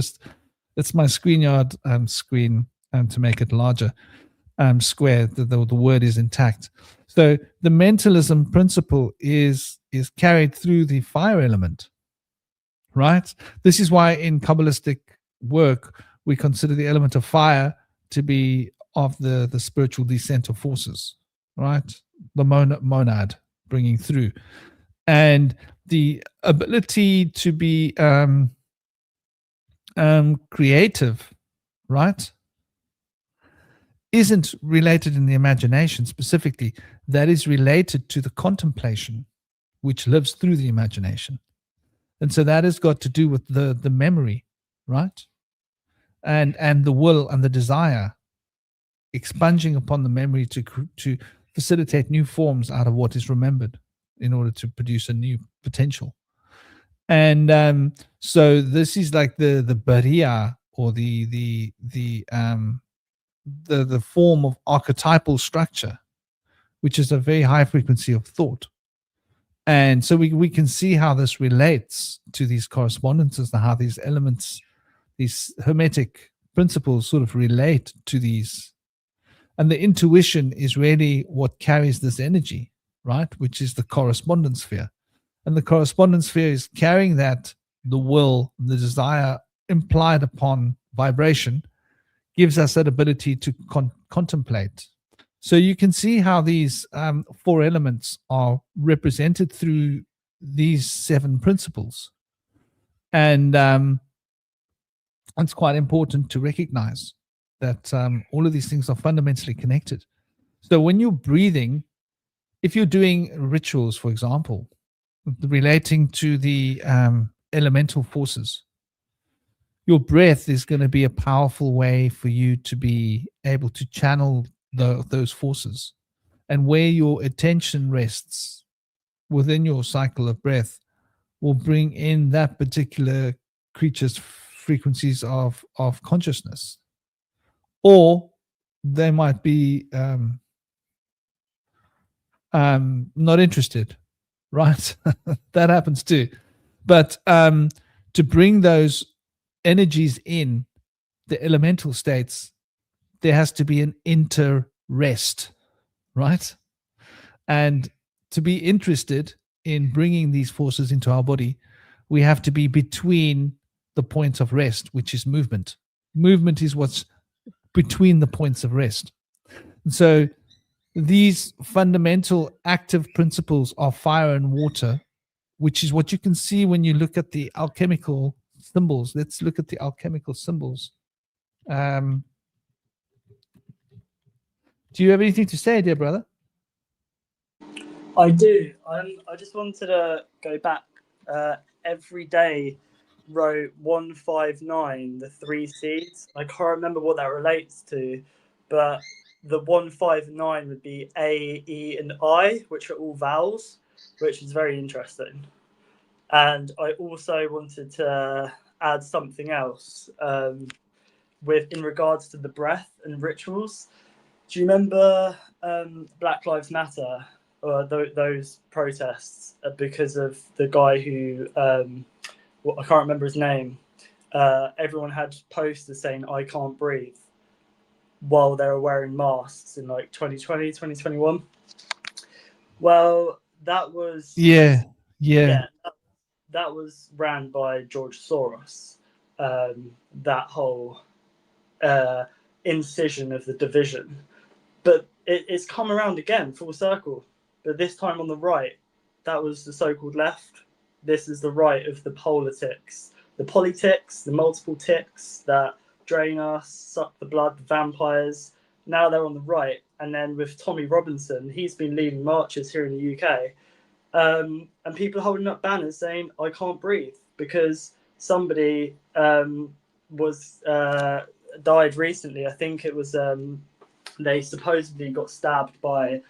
my ScreenYard screen to make it larger. Square. The word is intact. So the mentalism principle is carried through the fire element, right? This is why in Kabbalistic work we consider the element of fire to be of the spiritual descent of forces, right? The monad bringing through, and the ability to be creative, right, isn't related in the imagination specifically. That is related to the contemplation, which lives through the imagination. And so that has got to do with the memory, right? And the will and the desire expunging upon the memory to facilitate new forms out of what is remembered in order to produce a new potential. And so this is like the bariya, or the form of archetypal structure, which is a very high frequency of thought. And so we can see how this relates to these correspondences and how these elements, these hermetic principles, sort of relate to these. And the intuition is really what carries this energy, right? Which is the correspondence sphere. And the correspondence sphere is carrying that, the will, the desire implied upon vibration, gives us that ability to contemplate. So you can see how these four elements are represented through these seven principles. And it's quite important to recognize that all of these things are fundamentally connected. So when you're breathing, if you're doing rituals, for example, relating to the elemental forces, your breath is going to be a powerful way for you to be able to channel those forces. And where your attention rests within your cycle of breath will bring in that particular creature's frequencies of consciousness. Or they might be not interested, right? That happens too. But to bring those energies in, the elemental states, there has to be an inter-rest, right? And to be interested in bringing these forces into our body, we have to be between the points of rest, which is movement. Movement is what's between the points of rest. And so these fundamental active principles of fire and water, which is what you can see when you look at the alchemical symbols. Let's look at the alchemical symbols. Do you have anything to say, dear brother? I do. I just wanted to go back. Every day, wrote 159, the three seeds. I can't remember what that relates to, but the 159 would be A, E, and I, which are all vowels, which is very interesting. And I also wanted to add something else in regards to the breath and rituals. Do you remember Black Lives Matter, or those protests because of the guy who I can't remember his name? Everyone had posters saying "I can't breathe" while they were wearing masks in like 2020, 2021. Well, that was that was ran by George Soros. That whole incision of the division. But it's come around again, full circle. But this time on the right, that was the so-called left. This is the right of the politics. The politics, the multiple ticks that drain us, suck the blood, the vampires. Now they're on the right. And then with Tommy Robinson, he's been leading marches here in the UK. And people are holding up banners saying, "I can't breathe," because somebody was died recently. I think it was... they supposedly got stabbed by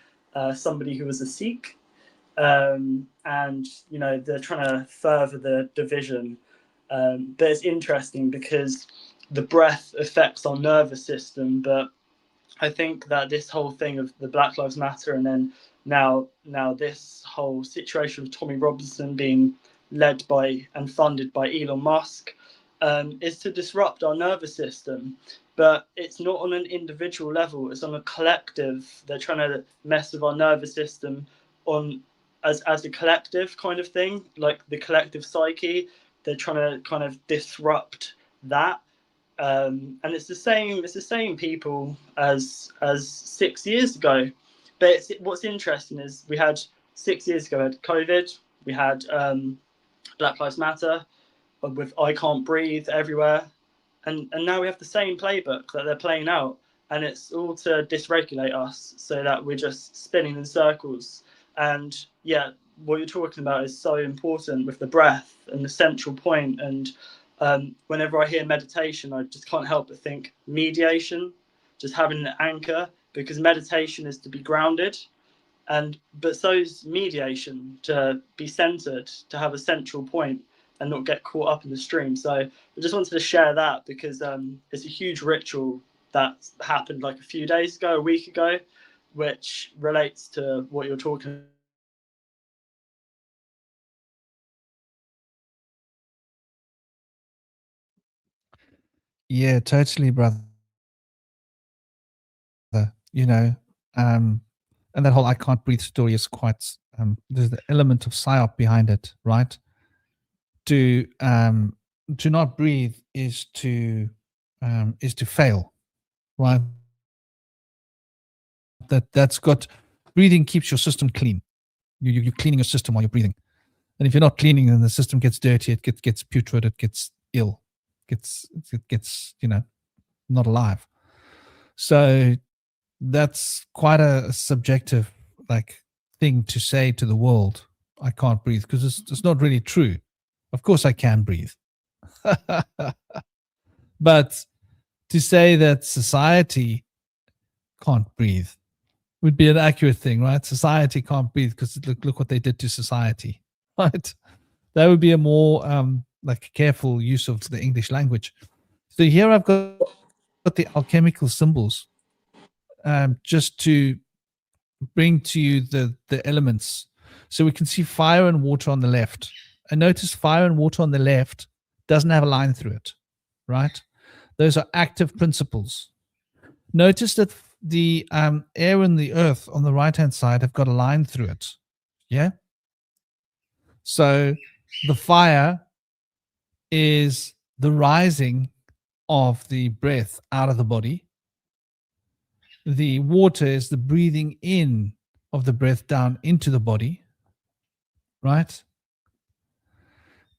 somebody who was a Sikh, and they're trying to further the division. But it's interesting because the breath affects our nervous system, but I think that this whole thing of the Black Lives Matter, and then now this whole situation of Tommy Robinson being led by and funded by Elon Musk, is to disrupt our nervous system. But it's not on an individual level; it's on a collective. They're trying to mess with our nervous system on as a collective kind of thing, like the collective psyche. They're trying to kind of disrupt that. And it's the same people as 6 years ago. But what's interesting is we had 6 years ago, we had COVID, we had Black Lives Matter with I Can't Breathe everywhere, and now we have the same playbook that they're playing out, and it's all to dysregulate us so that we're just spinning in circles. And yeah, what you're talking about is so important with the breath and the central point. And whenever I hear meditation, I just can't help but think mediation, just having an anchor, because meditation is to be grounded, but so is mediation, to be centered, to have a central point and not get caught up in the stream. So I just wanted to share that because it's a huge ritual that happened like a few days ago, a week ago, which relates to what you're talking about. Yeah, totally, brother. You know, and that whole "I can't breathe" story is quite. There's the element of psyop behind it, right? To not breathe is to fail, right? That's got breathing keeps your system clean. You're cleaning your system while you're breathing, and if you're not cleaning, then the system gets dirty. It gets putrid. It gets ill. It gets not alive. So that's quite a subjective thing to say to the world. I can't breathe, because it's not really true. Of course I can breathe. But to say that society can't breathe would be an accurate thing, right? Society can't breathe because look what they did to society, right? That would be a more careful use of the English language. So here I've got the alchemical symbols, just to bring to you the elements. So we can see fire and water on the left. And notice fire and water on the left doesn't have a line through it, right? Those are active principles. Notice that the air and the earth on the right-hand side have got a line through it. Yeah? So the fire is the rising of the breath out of the body. The water is the breathing in of the breath down into the body, right?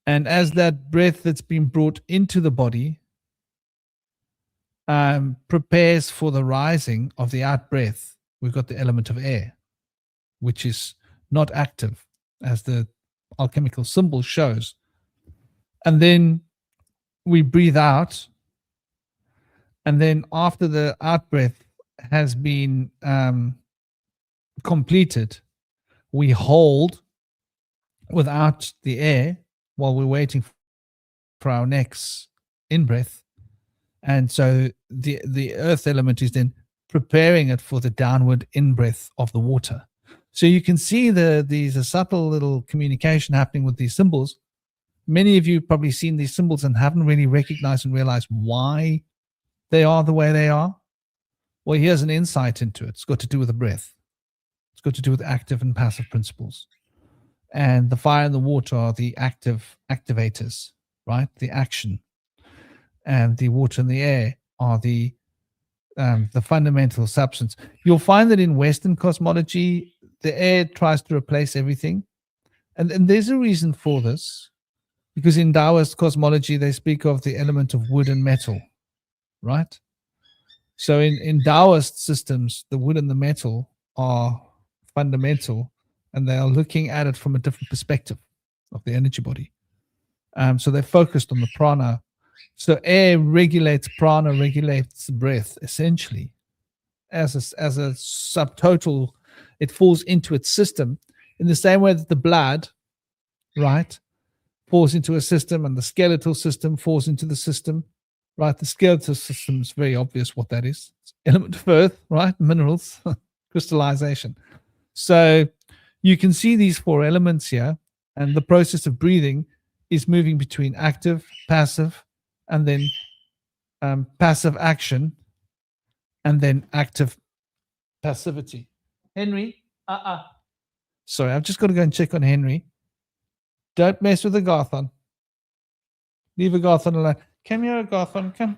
And as that breath that's been brought into the body prepares for the rising of the out breath, we've got the element of air, which is not active, as the alchemical symbol shows. And then we breathe out, and then after the out breath has been completed, we hold without the air while we're waiting for our next in breath. And so the earth element is then preparing it for the downward in breath of the water. So you can see there's a subtle little communication happening with these symbols. Many of you have probably seen these symbols and haven't really recognized and realized why they are the way they are. Well, here's an insight into it. It's got to do with the breath. It's got to do with active and passive principles. And the fire and the water are the active activators, right? The action. And the water and the air are the fundamental substance. You'll find that in Western cosmology, the air tries to replace everything. And there's a reason for this, because in Taoist cosmology, they speak of the element of wood and metal, right? So in Taoist systems, the wood and the metal are fundamental, and they are looking at it from a different perspective of the energy body. So they're focused on the prana. So air regulates prana, regulates breath, essentially. As a subtotal, it falls into its system in the same way that the blood, right, falls into a system, and the skeletal system falls into the system. right? The skeletal system is very obvious what that is. It's element of earth, right? Minerals, crystallization. So you can see these four elements here, and the process of breathing is moving between active, passive, and then passive action, and then active passivity. Henry, sorry, I've just got to go and check on Henry. Don't mess with the Garthon. Leave a Garthon alone. Come here, Garthon. Come.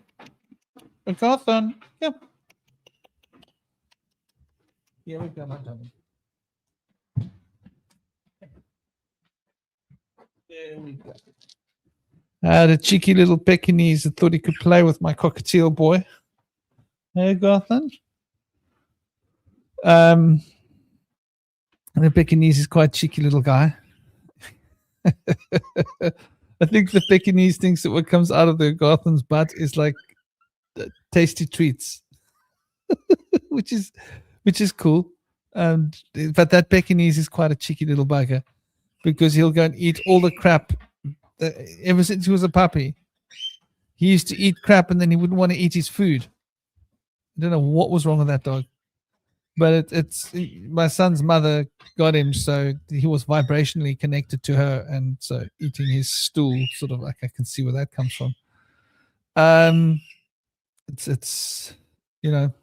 A Garthon. Come. Here we go, my darling. There we go. The cheeky little Pekingese that thought he could play with my cockatiel boy. Hey, Garthon. The Pekingese is quite a cheeky little guy. I think the Pekingese thinks that what comes out of the Garthon's butt is like tasty treats, which is cool. But that Pekingese is quite a cheeky little bugger because he'll go and eat all the crap. Ever since he was a puppy, he used to eat crap and then he wouldn't want to eat his food. I don't know what was wrong with that dog, but it's my son's mother got him, so he was vibrationally connected to her, and so eating his stool, sort of like I can see where that comes from. It's you know,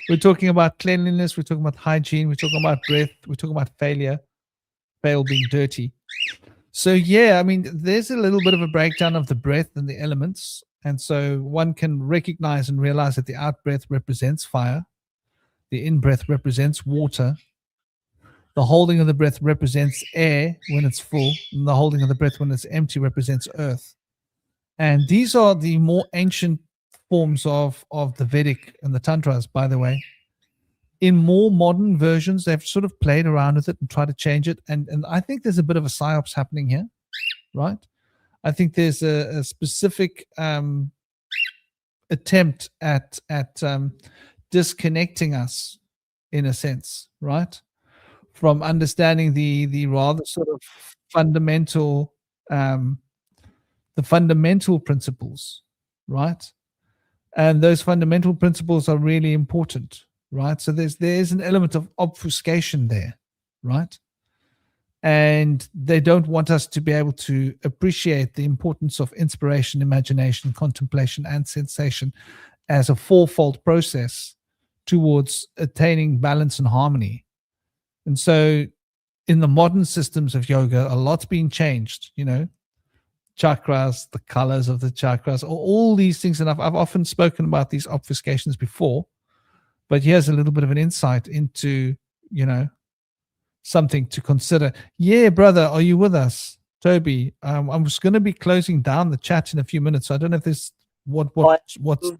we're talking about cleanliness, we're talking about hygiene, we're talking about breath, we're talking about fail being dirty. So yeah, I mean, there's a little bit of a breakdown of the breath and the elements, and so one can recognize and realize that the out breath represents fire, the in breath represents water, the holding of the breath represents air when it's full, and the holding of the breath when it's empty represents earth. And these are the more ancient forms of the Vedic and the Tantras, by the way. In more modern versions, they've sort of played around with it and tried to change it. And I think there's a bit of a psyops happening here, right? I think there's a specific attempt at disconnecting us, in a sense, right, from understanding the rather sort of fundamental principles, right? And those fundamental principles are really important, right? So there's an element of obfuscation there, right? And they don't want us to be able to appreciate the importance of inspiration, imagination, contemplation, and sensation as a fourfold process towards attaining balance and harmony. And so in the modern systems of yoga, a lot's been changed, you know, chakras, the colors of the chakras, all these things. And I've often spoken about these obfuscations before, but here's a little bit of an insight into, you know, something to consider. Yeah, brother, are you with us? Toby, I'm just going to be closing down the chat in a few minutes. So I don't know if this, what's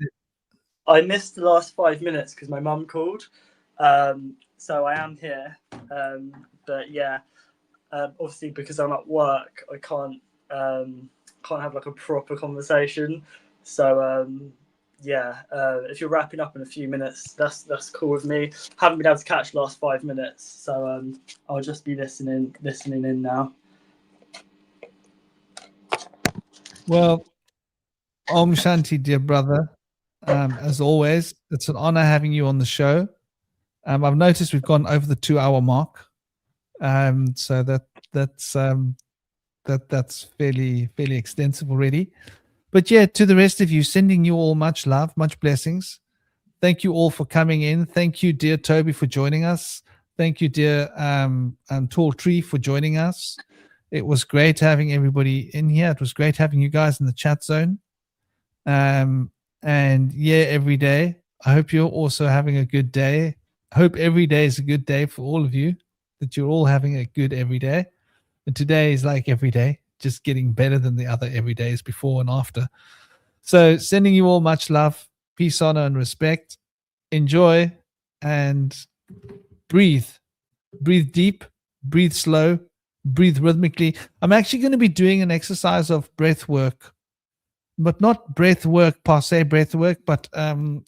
I missed the last 5 minutes because my mum called. So I am here. But yeah, obviously because I'm at work, I can't have like a proper conversation. So yeah, if you're wrapping up in a few minutes, that's cool with me. Haven't been able to catch the last 5 minutes, so I'll just be listening in now. Well, Om Shanti, dear brother. As always, it's an honor having you on the show. I've noticed we've gone over the 2-hour mark, so that's fairly extensive already. But yeah, to the rest of you, sending you all much love, much blessings. Thank you all for coming in. Thank you, dear Toby, for joining us. Thank you, dear TallTree, for joining us. It was great having everybody in here. It was great having you guys in the chat zone. And yeah, every day. I hope you're also having a good day. I hope every day is a good day for all of you, that you're all having a good every day. And today is like every day, just getting better than the other every days before and after. So sending you all much love, peace, honor, and respect. Enjoy and breathe. Breathe deep, breathe slow, breathe rhythmically. I'm actually going to be doing an exercise of breath work, but not breath work per se breath work, but a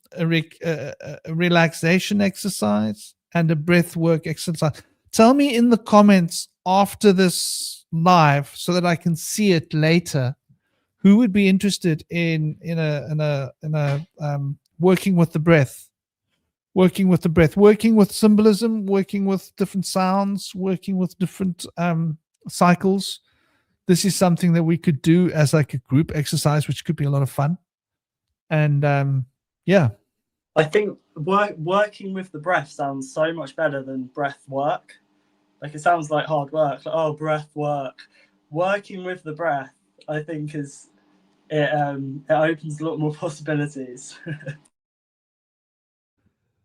relaxation exercise and a breath work exercise. Tell me in the comments after this live so that I can see it later, who would be interested in working with the breath, working with symbolism, working with different sounds, working with different cycles? This is something that we could do as like a group exercise, which could be a lot of fun. And yeah, I think working with the breath sounds so much better than breath work. Like, it sounds like hard work. Like, oh, breath work. Working with the breath, I think, it opens a lot more possibilities.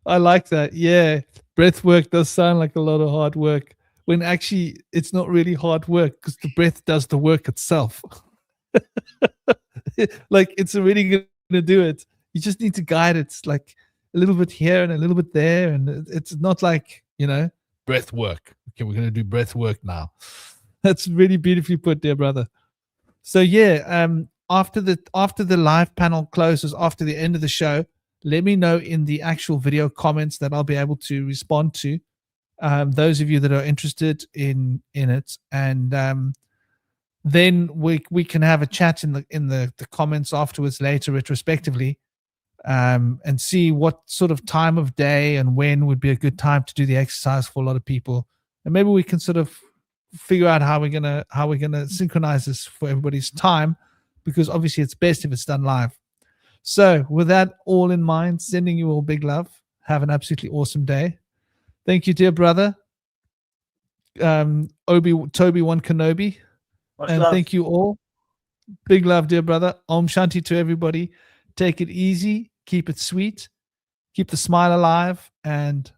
I like that. Yeah, breath work does sound like a lot of hard work, when actually it's not really hard work because the breath does the work itself. Like, it's already going to do it. You just need to guide it, like a little bit here and a little bit there, and it's not like, breath work. Okay, we're going to do breath work now. That's really beautifully put there, brother. So yeah, after the live panel closes, after the end of the show, let me know in the actual video comments that I'll be able to respond to. Those of you that are interested in it, and then we can have a chat in the comments afterwards, later, retrospectively, and see what sort of time of day and when would be a good time to do the exercise for a lot of people, and maybe we can sort of figure out how we're gonna synchronize this for everybody's time, because obviously it's best if it's done live. So with that all in mind, sending you all big love. Have an absolutely awesome day. Thank you, dear brother, Toby-Wan Kenobi. Much And love. thank you all. Big love, dear brother. Om Shanti to everybody. Take it easy. Keep it sweet. Keep the smile alive. And